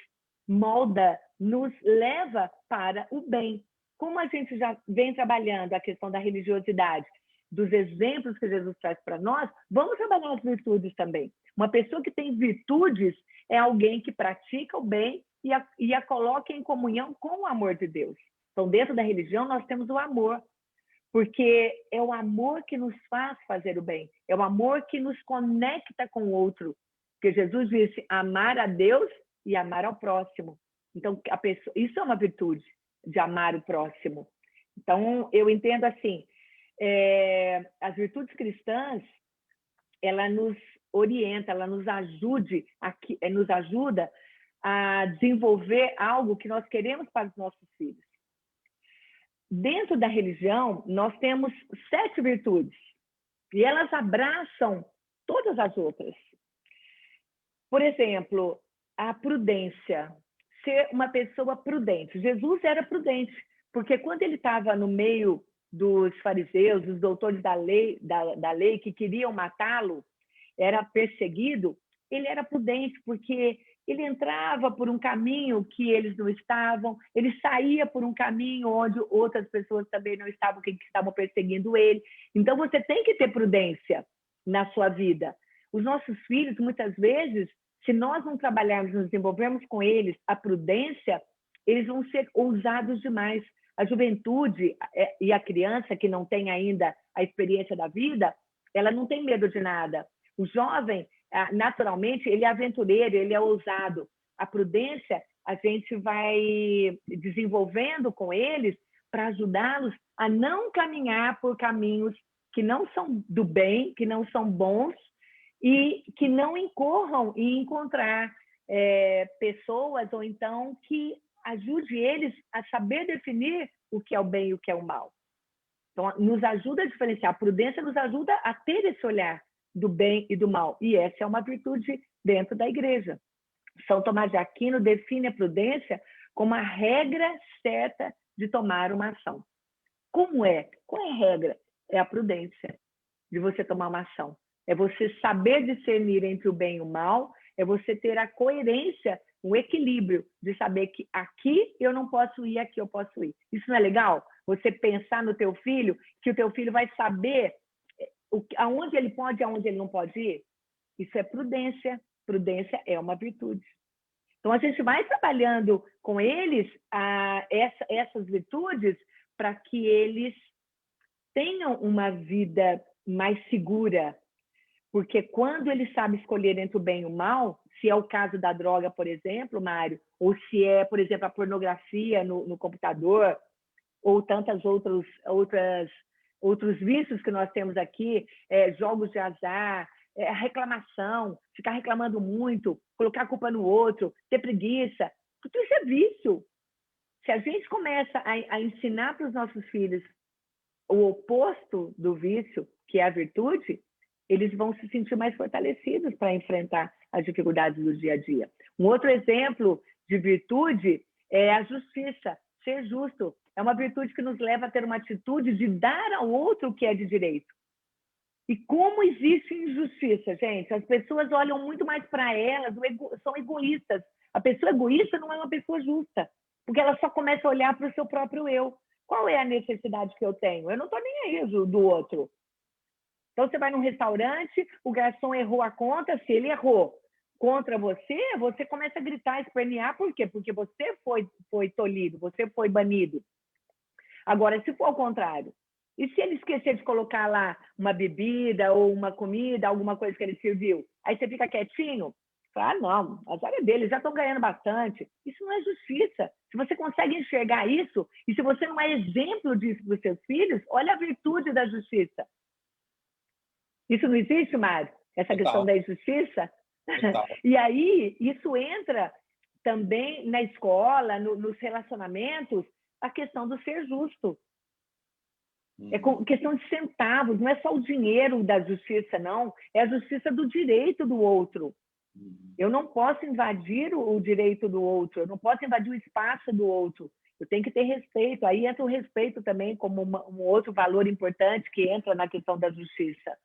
molda, nos leva para o bem. Como a gente já vem trabalhando a questão da religiosidade, dos exemplos que Jesus traz para nós, vamos trabalhar as virtudes também. Uma pessoa que tem virtudes é alguém que pratica o bem e a coloca em comunhão com o amor de Deus. Então, dentro da religião, nós temos o amor, porque é o amor que nos faz fazer o bem, é o amor que nos conecta com o outro. Porque Jesus disse amar a Deus e amar ao próximo. Então, isso é uma virtude, de amar o próximo. Então, eu entendo assim, as virtudes cristãs, ela nos orienta, ela nos ajuda a desenvolver algo que nós queremos para os nossos filhos. Dentro da religião, nós temos 7 virtudes, e elas abraçam todas as outras. Por exemplo, a prudência, ser uma pessoa prudente. Jesus era prudente, porque quando ele estava no meio dos fariseus, dos doutores da lei que queriam matá-lo, era perseguido, ele era prudente, porque ele entrava por um caminho que eles não estavam, ele saía por um caminho onde outras pessoas também não estavam, que estavam perseguindo ele. Então, você tem que ter prudência na sua vida. Os nossos filhos, muitas vezes, se nós não trabalharmos, nos desenvolvermos com eles a prudência, eles vão ser ousados demais. A juventude e a criança que não tem ainda a experiência da vida, ela não tem medo de nada. O jovem, naturalmente, ele é aventureiro, ele é ousado. A prudência, a gente vai desenvolvendo com eles para ajudá-los a não caminhar por caminhos que não são do bem, que não são bons, e que não incorram em encontrar pessoas, ou então que ajude eles a saber definir o que é o bem e o que é o mal. Então, nos ajuda a diferenciar. A prudência nos ajuda a ter esse olhar do bem e do mal. E essa é uma virtude dentro da igreja. São Tomás de Aquino define a prudência como a regra certa de tomar uma ação. Como é? Qual é a regra? É a prudência de você tomar uma ação. É você saber discernir entre o bem e o mal, é você ter a coerência, um equilíbrio de saber que aqui eu não posso ir, aqui eu posso ir. Isso não é legal? Você pensar no teu filho, que o teu filho vai saber aonde ele pode e aonde ele não pode ir? Isso é prudência. Prudência é uma virtude. Então, a gente vai trabalhando com eles essas virtudes para que eles tenham uma vida mais segura. Porque quando ele sabe escolher entre o bem e o mal, se é o caso da droga, por exemplo, Mário, ou se é, por exemplo, a pornografia no computador, ou tantas outros vícios que nós temos aqui, jogos de azar, reclamação, ficar reclamando muito, colocar a culpa no outro, ter preguiça, tudo isso é vício. Se a gente começa a ensinar para os nossos filhos o oposto do vício, que é a virtude, eles vão se sentir mais fortalecidos para enfrentar as dificuldades do dia a dia. Um outro exemplo de virtude é a justiça, ser justo. É uma virtude que nos leva a ter uma atitude de dar ao outro o que é de direito. E como existe injustiça, gente? As pessoas olham muito mais para elas, são egoístas. A pessoa egoísta não é uma pessoa justa, porque ela só começa a olhar para o seu próprio eu. Qual é a necessidade que eu tenho? Eu não estou nem aí do outro. Então, você vai num restaurante, o garçom errou a conta, se ele errou contra você, você começa a gritar, espernear, por quê? Porque você foi tolhido, você foi banido. Agora, se for ao contrário, e se ele esquecer de colocar lá uma bebida ou uma comida, alguma coisa que ele serviu, aí você fica quietinho? Fala, não, azar é dele, já estão ganhando bastante. Isso não é justiça. Se você consegue enxergar isso, e se você não é exemplo disso para os seus filhos, olha a virtude da justiça. Isso não existe, Mário? Essa questão da injustiça? E aí, isso entra também na escola, nos relacionamentos, a questão do ser justo. É questão de centavos, não é só o dinheiro da justiça, não. É a justiça do direito do outro. Eu não posso invadir o direito do outro, eu não posso invadir o espaço do outro. Eu tenho que ter respeito. Aí entra o respeito também como um outro valor importante que entra na questão da justiça.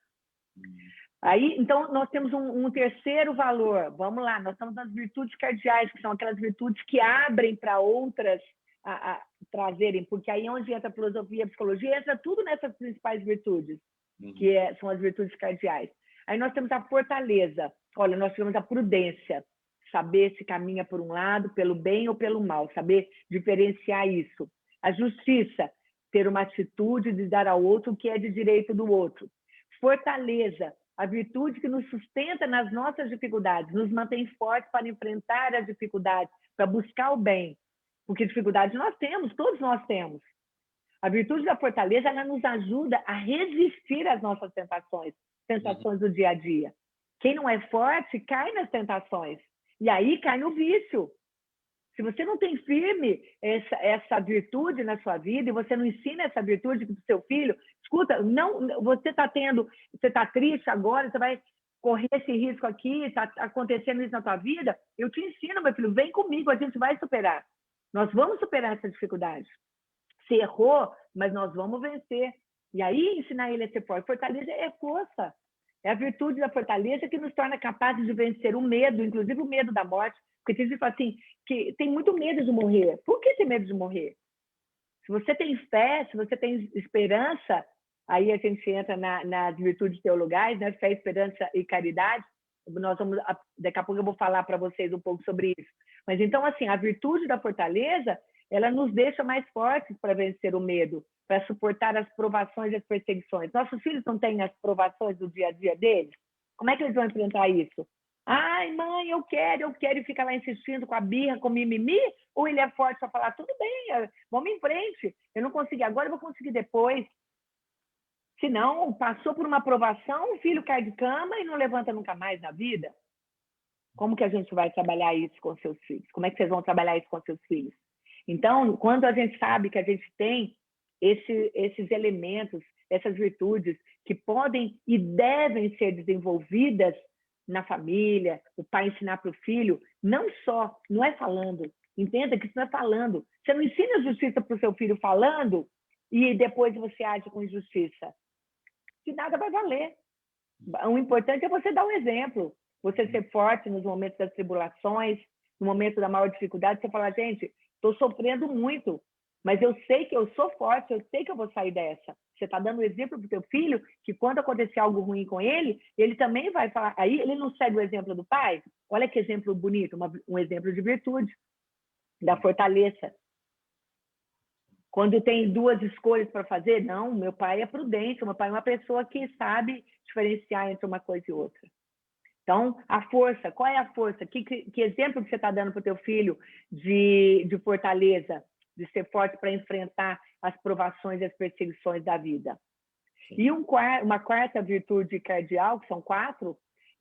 Aí, então, nós temos um terceiro valor. Vamos lá, nós estamos nas virtudes cardeais, que são aquelas virtudes que abrem para outras a trazerem, porque aí onde entra a filosofia, a psicologia, entra tudo nessas principais virtudes. que são as virtudes cardeais. Aí nós temos a fortaleza. Olha, nós temos a prudência, saber se caminha por um lado, pelo bem ou pelo mal, saber diferenciar isso. A justiça, ter uma atitude de dar ao outro o que é de direito do outro. Fortaleza, a virtude que nos sustenta nas nossas dificuldades, nos mantém fortes para enfrentar as dificuldades, para buscar o bem. Porque dificuldades nós temos, todos nós temos. A virtude da fortaleza, ela nos ajuda a resistir às nossas tentações do dia a dia. Quem não é forte cai nas tentações. E aí cai no vício. Se você não tem firme essa virtude na sua vida e você não ensina essa virtude para o seu filho, escuta, não, você está triste agora, você vai correr esse risco aqui, está acontecendo isso na tua vida, eu te ensino, meu filho, vem comigo, a gente vai superar. Nós vamos superar essa dificuldade. Se errou, mas nós vamos vencer. E aí ensinar ele a ser forte. Fortaleza é força. É a virtude da fortaleza que nos torna capazes de vencer o medo, inclusive o medo da morte. Porque tem gente que fala assim, que tem muito medo de morrer. Por que tem medo de morrer? Se você tem fé, se você tem esperança, aí a gente entra nas virtudes teologais, né? Fé, esperança e caridade. Daqui a pouco eu vou falar para vocês um pouco sobre isso. Mas então, assim, a virtude da fortaleza, ela nos deixa mais fortes para vencer o medo, para suportar as provações e as perseguições. Nossos filhos não têm as provações do dia a dia deles? Como é que eles vão enfrentar isso? Ai, mãe, eu quero, e fica lá insistindo com a birra, com o mimimi, ou ele é forte para falar, tudo bem, vamos em frente, eu não consegui agora, eu vou conseguir depois. Se não, passou por uma provação, o filho cai de cama e não levanta nunca mais na vida. Como que a gente vai trabalhar isso com seus filhos? Como é que vocês vão trabalhar isso com seus filhos? Então, quando a gente sabe que a gente tem esses elementos, essas virtudes que podem e devem ser desenvolvidas na família, o pai ensinar para o filho, não é falando. Entenda que isso não é falando. Você não ensina a justiça para o seu filho falando e depois você age com injustiça. De nada vai valer. O importante é você dar um exemplo. Você ser forte nos momentos das tribulações, no momento da maior dificuldade, você falar, gente, estou sofrendo muito, mas eu sei que eu sou forte, eu sei que eu vou sair dessa. Você está dando exemplo para o teu filho que quando acontecer algo ruim com ele, ele também vai falar. Aí ele não segue o exemplo do pai? Olha que exemplo bonito, um exemplo de virtude, da fortaleza. Quando tem duas escolhas para fazer, não, meu pai é prudente, meu pai é uma pessoa que sabe diferenciar entre uma coisa e outra. Então, a força, qual é a força? Que exemplo que você está dando para o teu filho de fortaleza, de ser forte para enfrentar as provações e as perseguições da vida? E uma quarta virtude cardeal, que são 4,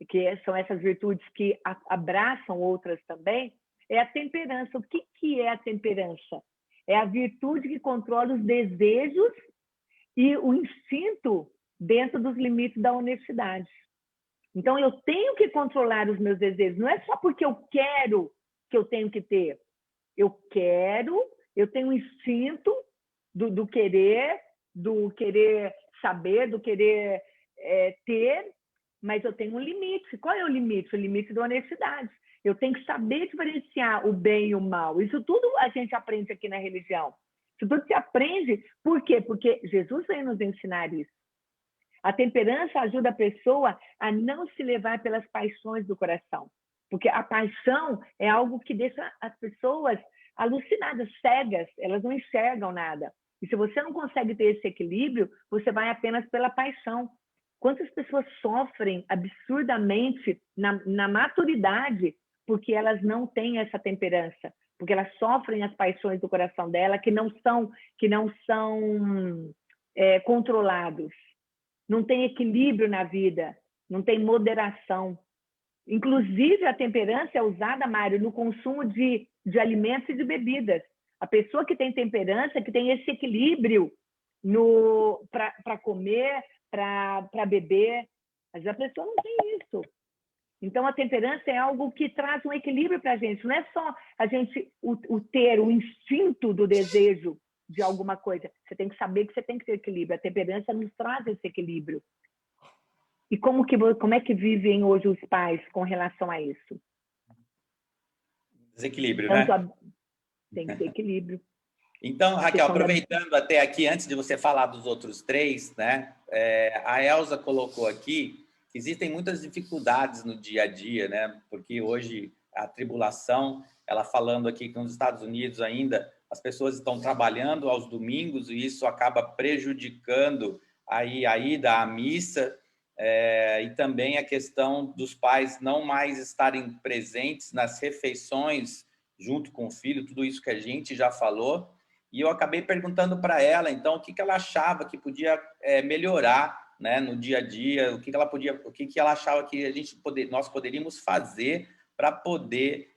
que são essas virtudes que abraçam outras também, é a temperança. O que é a temperança? É a virtude que controla os desejos e o instinto dentro dos limites da honestidade. Então, eu tenho que controlar os meus desejos. Não é só porque eu quero que eu tenho que ter. Eu tenho um instinto do querer saber, do querer ter, mas eu tenho um limite. Qual é o limite? O limite da honestidade. Eu tenho que saber diferenciar o bem e o mal. Isso tudo a gente aprende aqui na religião. Isso tudo se aprende. Por quê? Porque Jesus veio nos ensinar isso. A temperança ajuda a pessoa a não se levar pelas paixões do coração. Porque a paixão é algo que deixa as pessoas alucinadas, cegas, elas não enxergam nada. E se você não consegue ter esse equilíbrio, você vai apenas pela paixão. Quantas pessoas sofrem absurdamente na maturidade porque elas não têm essa temperança, porque elas sofrem as paixões do coração dela que não são controlados. Não tem equilíbrio na vida, não tem moderação. Inclusive, a temperança é usada, Mário, no consumo de alimentos e de bebidas. A pessoa que tem temperança, que tem esse equilíbrio para comer, para beber, mas a pessoa não tem isso. Então, a temperança é algo que traz um equilíbrio para a gente. Não é só a gente ter o instinto do desejo de alguma coisa. Você tem que saber que você tem que ter equilíbrio. A temperança nos traz esse equilíbrio. E como é que vivem hoje os pais com relação a isso? Desequilíbrio, né? Tem que ter equilíbrio. Então, Raquel, aproveitando até aqui, antes de você falar dos outros 3, né? a Elza colocou aqui que existem muitas dificuldades no dia a dia, né? Porque hoje a tribulação, ela falando aqui que nos Estados Unidos ainda as pessoas estão trabalhando aos domingos e isso acaba prejudicando aí a ida à missa, e também a questão dos pais não mais estarem presentes nas refeições junto com o filho, tudo isso que a gente já falou. E eu acabei perguntando para ela, então, o que ela achava que podia melhorar, né, no dia a dia, o que ela achava que nós poderíamos fazer para poder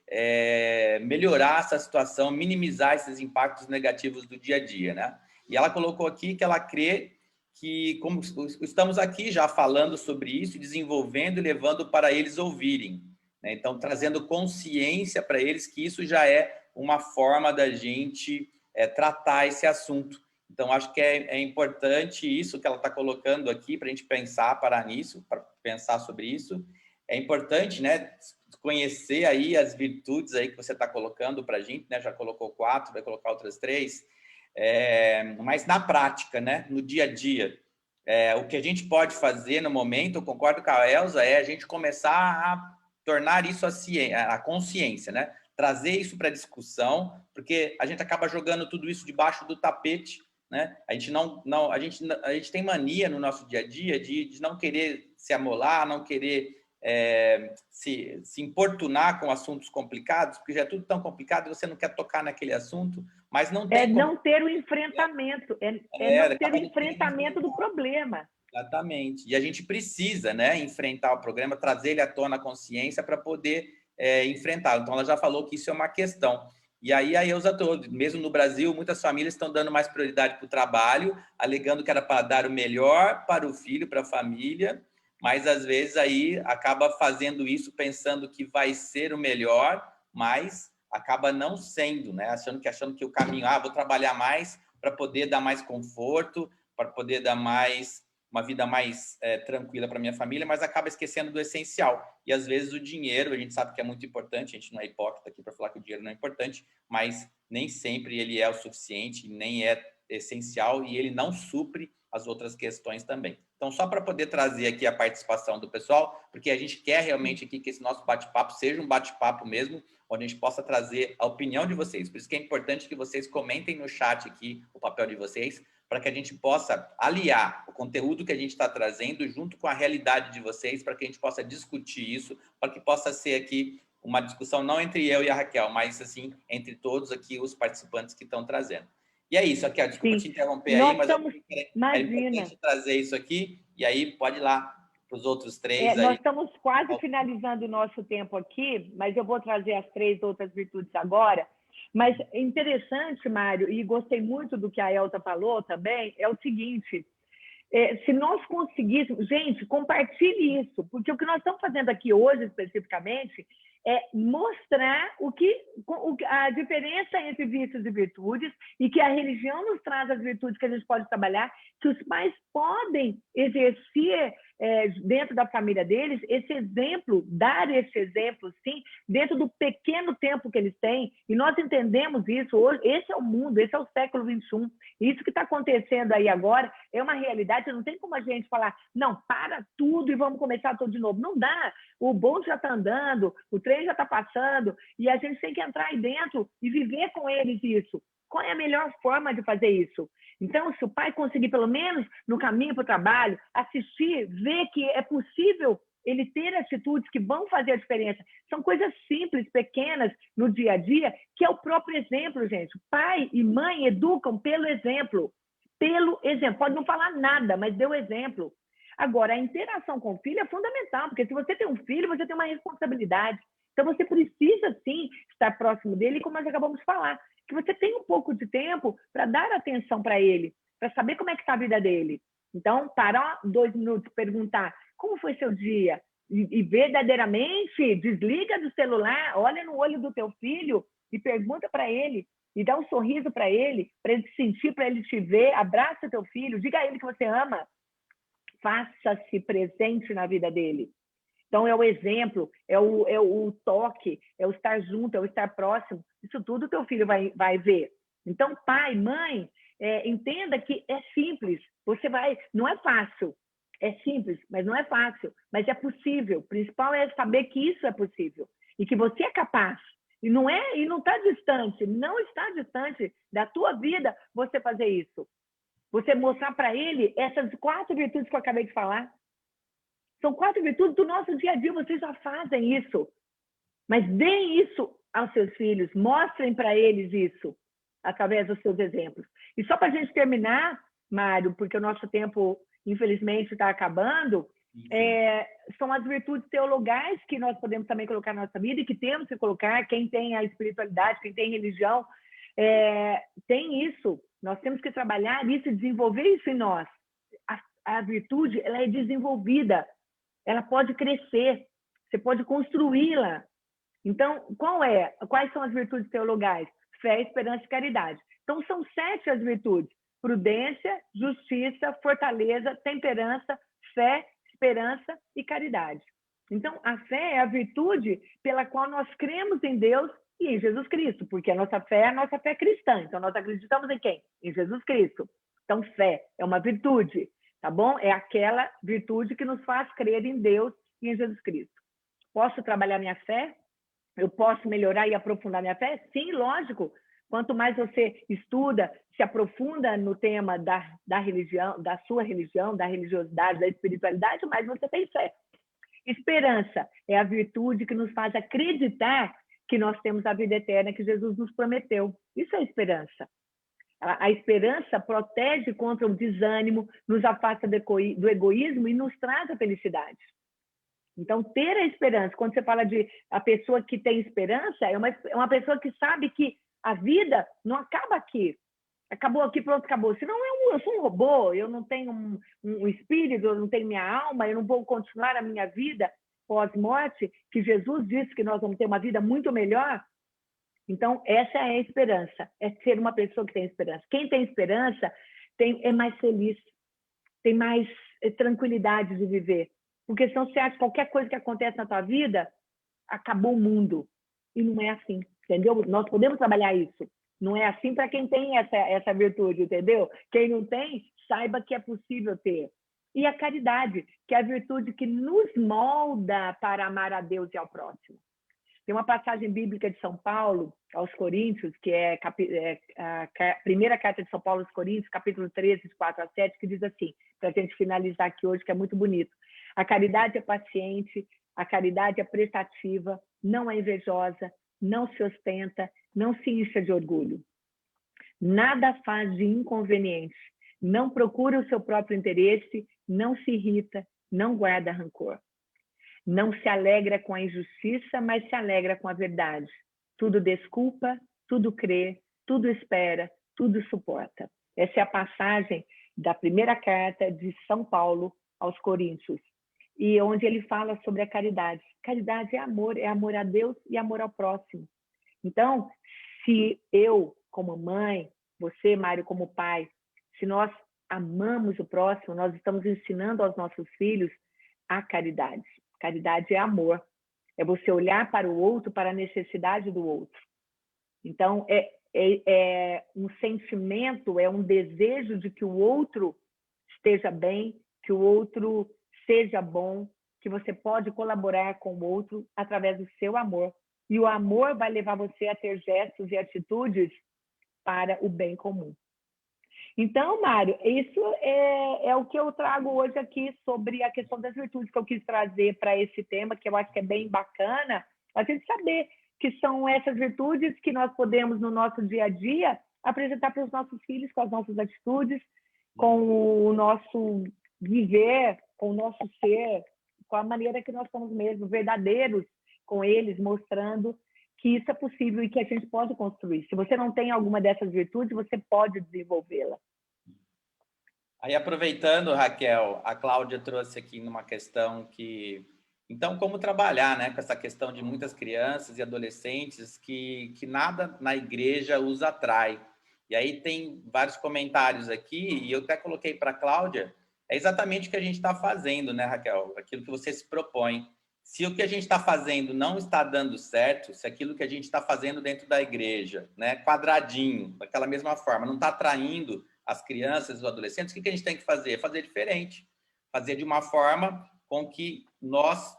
melhorar essa situação, minimizar esses impactos negativos do dia a dia, né? E ela colocou aqui que ela crê que, como estamos aqui já falando sobre isso, desenvolvendo e levando para eles ouvirem, né? Então, trazendo consciência para eles que isso já é uma forma da gente tratar esse assunto. Então, acho que é importante isso que ela está colocando aqui para a gente parar nisso, para pensar sobre isso. É importante, né, conhecer aí as virtudes aí que você está colocando para a gente, né? Já colocou 4, vai colocar outras 3. Mas na prática, né, no dia a dia, o que a gente pode fazer no momento, eu concordo com a Elza, a gente começar a tornar isso a consciência, né? Trazer isso para a discussão, porque a gente acaba jogando tudo isso debaixo do tapete, né? A gente tem mania no nosso dia a dia de não querer se amolar, não querer se importunar com assuntos complicados, porque já é tudo tão complicado e você não quer tocar naquele assunto, mas não tem como... não ter o enfrentamento, não ter o enfrentamento do problema. Exatamente. E a gente precisa, né, enfrentar o problema, trazer ele à tona a consciência para poder enfrentar. Então, ela já falou que isso é uma questão. E aí, a Elza toda, mesmo no Brasil, muitas famílias estão dando mais prioridade para o trabalho, alegando que era para dar o melhor para o filho, para a família, mas às vezes aí acaba fazendo isso pensando que vai ser o melhor, mas acaba não sendo, né? Achando que o caminho, vou trabalhar mais para poder dar mais conforto, para poder dar uma vida mais tranquila para minha família, mas acaba esquecendo do essencial. E às vezes o dinheiro, a gente sabe que é muito importante, a gente não é hipócrita aqui para falar que o dinheiro não é importante, mas nem sempre ele é o suficiente, nem é essencial e ele não supre as outras questões também. Então, só para poder trazer aqui a participação do pessoal, porque a gente quer realmente aqui que esse nosso bate-papo seja um bate-papo mesmo, onde a gente possa trazer a opinião de vocês. Por isso que é importante que vocês comentem no chat aqui o papel de vocês, para que a gente possa aliar o conteúdo que a gente está trazendo junto com a realidade de vocês, para que a gente possa discutir isso, para que possa ser aqui uma discussão não entre eu e a Raquel, mas assim, entre todos aqui os participantes que estão trazendo. E é isso, Raquel, desculpa te interromper aí, mas é importante trazer isso aqui, e aí pode ir lá para os outros 3 aí. Nós estamos quase finalizando o nosso tempo aqui, mas eu vou trazer as 3 outras virtudes agora. Mas é interessante, Mário, e gostei muito do que a Elza falou também, é o seguinte, se nós conseguíssemos... Gente, compartilhe isso, porque o que nós estamos fazendo aqui hoje, especificamente, é mostrar a diferença entre vícios e virtudes e que a religião nos traz as virtudes que a gente pode trabalhar, que os pais podem exercer dentro da família deles, esse exemplo, dar esse exemplo, sim, dentro do pequeno tempo que eles têm, e nós entendemos isso hoje, esse é o mundo, esse é o século XXI, isso que está acontecendo aí agora é uma realidade, não tem como a gente falar, não, para tudo e vamos começar tudo de novo, não dá, o bonde já está andando, o trem já está passando, e a gente tem que entrar aí dentro e viver com eles isso. Qual é a melhor forma de fazer isso? Então, se o pai conseguir, pelo menos no caminho para o trabalho, assistir, ver que é possível ele ter atitudes que vão fazer a diferença. São coisas simples, pequenas, no dia a dia, que é o próprio exemplo, gente. Pai e mãe educam pelo exemplo. Pelo exemplo. Pode não falar nada, mas dê o exemplo. Agora, a interação com o filho é fundamental, porque se você tem um filho, você tem uma responsabilidade. Então, você precisa, sim, estar próximo dele, como nós acabamos de falar, que você tenha um pouco de tempo para dar atenção para ele, para saber como é que está a vida dele. Então, parar 2 minutos, perguntar como foi seu dia, e verdadeiramente desliga do celular, olha no olho do teu filho e pergunta para ele, e dá um sorriso para ele te sentir, para ele te ver, abraça teu filho, diga a ele que você ama, faça-se presente na vida dele. Então, é o exemplo, é o toque, é o estar junto, é o estar próximo. Isso tudo o teu filho vai ver. Então, pai, mãe, entenda que é simples. Não é fácil. É simples, mas não é fácil. Mas é possível. O principal é saber que isso é possível e que você é capaz. E não está distante, não está distante da tua vida você fazer isso. Você mostrar para ele essas 4 virtudes que eu acabei de falar. São 4 virtudes do nosso dia a dia, vocês já fazem isso. Mas deem isso aos seus filhos, mostrem para eles isso, através dos seus exemplos. E só para a gente terminar, Mário, porque o nosso tempo, infelizmente, está acabando, são as virtudes teologais que nós podemos também colocar na nossa vida e que temos que colocar. Quem tem a espiritualidade, quem tem religião, tem isso. Nós temos que trabalhar isso e desenvolver isso em nós. A virtude, ela é desenvolvida, ela pode crescer, você pode construí-la. Então, quais são as virtudes teologais? Fé, esperança e caridade. Então, são 7 as virtudes: prudência, justiça, fortaleza, temperança, fé, esperança e caridade. Então, a fé é a virtude pela qual nós cremos em Deus e em Jesus Cristo, porque a nossa fé é a nossa fé cristã. Então, nós acreditamos em quem? Em Jesus Cristo. Então, fé é uma virtude, tá bom? É aquela virtude que nos faz crer em Deus e em Jesus Cristo. Posso trabalhar minha fé? Eu posso melhorar e aprofundar minha fé? Sim, lógico. Quanto mais você estuda, se aprofunda no tema da religião, da sua religião, da religiosidade, da espiritualidade, mais você tem fé. Esperança é a virtude que nos faz acreditar que nós temos a vida eterna que Jesus nos prometeu. Isso é esperança. A esperança protege contra o desânimo, nos afasta do egoísmo e nos traz a felicidade. Então, ter a esperança, quando você fala de a pessoa que tem esperança, é uma pessoa que sabe que a vida não acaba aqui. Acabou aqui, pronto, acabou. Senão eu sou um robô, eu não tenho um espírito, eu não tenho minha alma, eu não vou continuar a minha vida pós-morte, que Jesus disse que nós vamos ter uma vida muito melhor. Então, essa é a esperança, é ser uma pessoa que tem esperança. Quem tem esperança é mais feliz, tem mais tranquilidade de viver. Porque senão você acha que qualquer coisa que acontece na tua vida, acabou o mundo. E não é assim, entendeu? Nós podemos trabalhar isso. Não é assim para quem tem essa virtude, entendeu? Quem não tem, saiba que é possível ter. E a caridade, que é a virtude que nos molda para amar a Deus e ao próximo. Tem uma passagem bíblica de São Paulo aos Coríntios, que é a primeira carta de São Paulo aos Coríntios, capítulo 13, de 4 a 7, que diz assim, para a gente finalizar aqui hoje, que é muito bonito. A caridade é paciente, a caridade é prestativa, não é invejosa, não se ostenta, não se incha de orgulho. Nada faz de inconveniente, não procura o seu próprio interesse, não se irrita, não guarda rancor. Não se alegra com a injustiça, mas se alegra com a verdade. Tudo desculpa, tudo crê, tudo espera, tudo suporta. Essa é a passagem da primeira carta de São Paulo aos Coríntios, e onde ele fala sobre a caridade. Caridade é amor a Deus e amor ao próximo. Então, se eu, como mãe, você, Mário, como pai, se nós amamos o próximo, nós estamos ensinando aos nossos filhos a caridade. Caridade é amor. É você olhar para o outro, para a necessidade do outro. Então, é um sentimento, é um desejo de que o outro esteja bem, que o outro seja bom, que você pode colaborar com o outro através do seu amor. E o amor vai levar você a ter gestos e atitudes para o bem comum. Então, Mário, isso é o que eu trago hoje aqui sobre a questão das virtudes que eu quis trazer para esse tema, que eu acho que é bem bacana, a gente saber que são essas virtudes que nós podemos, no nosso dia a dia, apresentar para os nossos filhos com as nossas atitudes, com o nosso viver, com o nosso ser, com a maneira que nós somos mesmo, verdadeiros com eles, mostrando que isso é possível e que a gente pode construir. Se você não tem alguma dessas virtudes, você pode desenvolvê-la. Aí, aproveitando, Raquel, a Cláudia trouxe aqui numa questão que... Então, como trabalhar, né, com essa questão de muitas crianças e adolescentes que nada na igreja os atrai. E aí tem vários comentários aqui, e eu até coloquei para a Cláudia, é exatamente o que a gente está fazendo, né, Raquel? Aquilo que você se propõe. Se o que a gente está fazendo não está dando certo, se aquilo que a gente está fazendo dentro da igreja, né, quadradinho, daquela mesma forma, não está atraindo as crianças e os adolescentes, o que a gente tem que fazer? Fazer diferente. Fazer de uma forma com que nós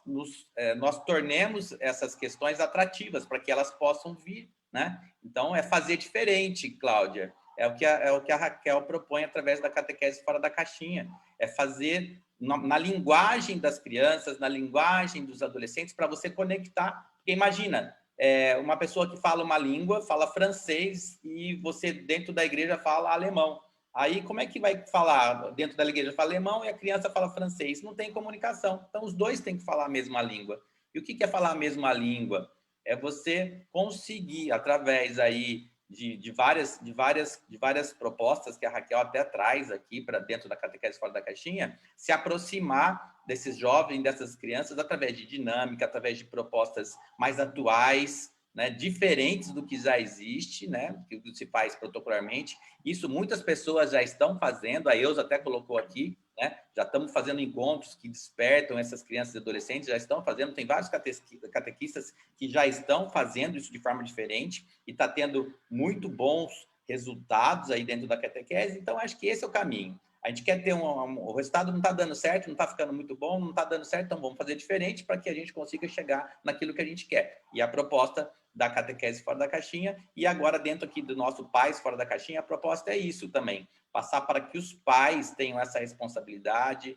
tornemos essas questões atrativas, para que elas possam vir, né? Então, é fazer diferente, Cláudia. É o que a Raquel propõe através da catequese fora da caixinha. É fazer na linguagem das crianças, na linguagem dos adolescentes, para você conectar. Porque imagina, uma pessoa que fala uma língua, fala francês, e você dentro da igreja fala alemão. Aí como é que vai falar dentro da igreja? Fala alemão e a criança fala francês. Não tem comunicação. Então os dois têm que falar a mesma língua. E o que é falar a mesma língua? É você conseguir, através aí de várias propostas que a Raquel até traz aqui para dentro da catequese fora da caixinha, se aproximar desses jovens, dessas crianças, através de dinâmica, através de propostas mais atuais, né, diferentes do que já existe, né, que se faz protocolarmente. Isso muitas pessoas já estão fazendo, a Eusa até colocou aqui, né, já estamos fazendo encontros que despertam essas crianças e adolescentes, já estão fazendo, tem vários catequistas que já estão fazendo isso de forma diferente e está tendo muito bons resultados aí dentro da catequese. Então, acho que esse é o caminho. A gente quer ter o resultado não está dando certo, não está ficando muito bom, não está dando certo, então vamos fazer diferente para que a gente consiga chegar naquilo que a gente quer. E a proposta da catequese fora da caixinha, e agora dentro aqui do nosso Pais Fora da Caixinha, a proposta é isso também, passar para que os pais tenham essa responsabilidade,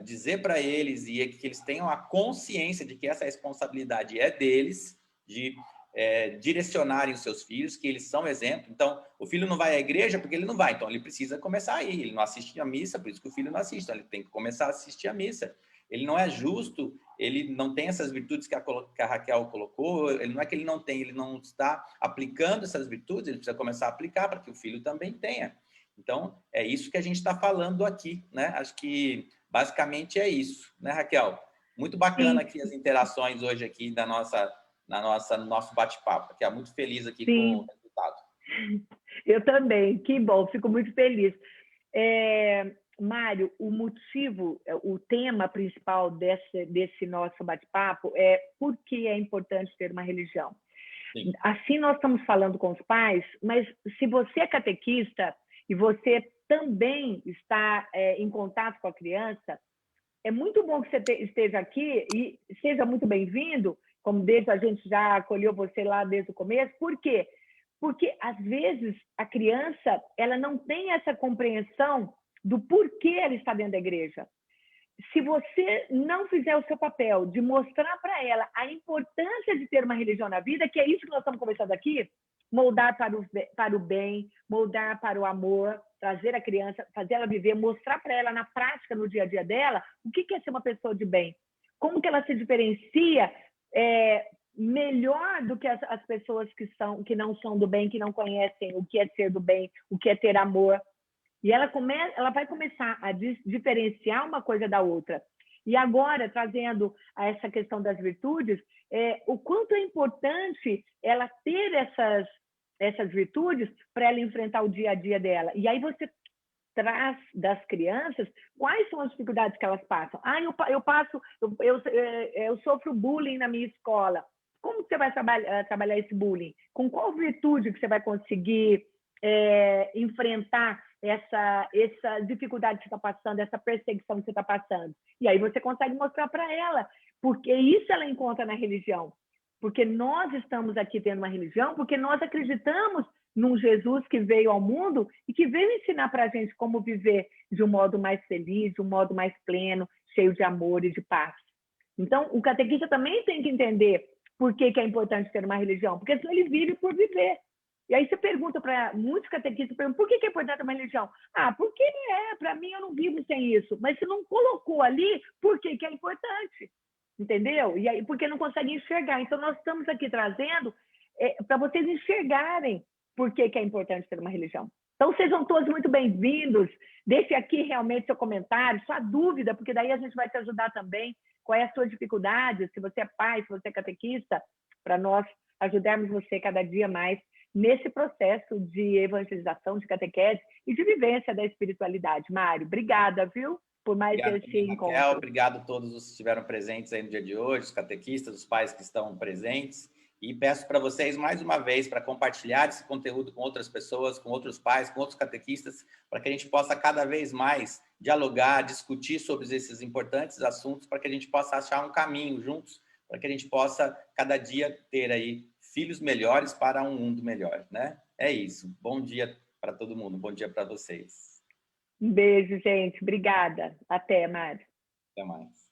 dizer para eles e que eles tenham a consciência de que essa responsabilidade é deles, de direcionarem os seus filhos, que eles são exemplo. Então, o filho não vai à igreja porque ele não vai, então ele precisa começar a ir. Ele não assiste a missa, por isso que o filho não assiste, então ele tem que começar a assistir a missa. Ele não é justo, ele não tem essas virtudes que a Raquel colocou, ele não é que ele não tem, ele não está aplicando essas virtudes, ele precisa começar a aplicar para que o filho também tenha. Então, é isso que a gente está falando aqui, né? Acho que basicamente é isso, né, Raquel? Muito bacana aqui as interações hoje aqui no nosso bate-papo, que é muito feliz aqui com o resultado. Eu também, que bom, fico muito feliz. Mário, o motivo, o tema principal desse nosso bate-papo é por que é importante ter uma religião. Sim. Assim nós estamos falando com os pais, mas se você é catequista e você também está em contato com a criança, é muito bom que você esteja aqui e seja muito bem-vindo, como desde a gente já acolheu você lá desde o começo. Por quê? Porque, às vezes, a criança ela não tem essa compreensão do porquê ela está dentro da igreja. Se você não fizer o seu papel de mostrar para ela a importância de ter uma religião na vida, que é isso que nós estamos conversando aqui, moldar para o bem, moldar para o amor, trazer a criança, fazer ela viver, mostrar para ela na prática, no dia a dia dela, o que é ser uma pessoa de bem. Como que ela se diferencia melhor do que as pessoas que não são do bem, que não conhecem o que é ser do bem, o que é ter amor. E ela vai começar a diferenciar uma coisa da outra. E agora, trazendo a essa questão das virtudes, o quanto é importante ela ter essas virtudes para ela enfrentar o dia a dia dela. E aí você traz das crianças quais são as dificuldades que elas passam. Eu sofro bullying na minha escola. Como você vai trabalhar esse bullying? Com qual virtude que você vai conseguir enfrentar essa dificuldade que você está passando, essa perseguição que você está passando? E aí você consegue mostrar para ela, porque isso ela encontra na religião. Porque nós estamos aqui tendo uma religião, porque nós acreditamos num Jesus que veio ao mundo e que veio ensinar para a gente como viver de um modo mais feliz, de um modo mais pleno, cheio de amor e de paz. Então, o catequista também tem que entender por que é importante ter uma religião, porque senão ele vive por viver. E aí você pergunta para muitos catequistas, por que é importante uma religião? Porque para mim eu não vivo sem isso. Mas se não colocou ali, por que é importante? Entendeu? E aí, porque não consegue enxergar. Então, nós estamos aqui trazendo para vocês enxergarem por que é importante ter uma religião. Então, sejam todos muito bem-vindos. Deixe aqui realmente seu comentário, sua dúvida, porque daí a gente vai te ajudar também. Qual é a sua dificuldade, se você é pai, se você é catequista, para nós ajudarmos você cada dia mais nesse processo de evangelização, de catequese e de vivência da espiritualidade. Mário, obrigada, viu? por mais Obrigado esse também, encontro. Raquel. Obrigado a todos os que estiveram presentes aí no dia de hoje, os catequistas, os pais que estão presentes. E peço para vocês, mais uma vez, para compartilhar esse conteúdo com outras pessoas, com outros pais, com outros catequistas, para que a gente possa cada vez mais dialogar, discutir sobre esses importantes assuntos, para que a gente possa achar um caminho juntos, para que a gente possa, cada dia, ter aí filhos melhores para um mundo melhor, né? É isso. Bom dia para todo mundo. Bom dia para vocês. Um beijo, gente. Obrigada. Até, Mário. Até mais.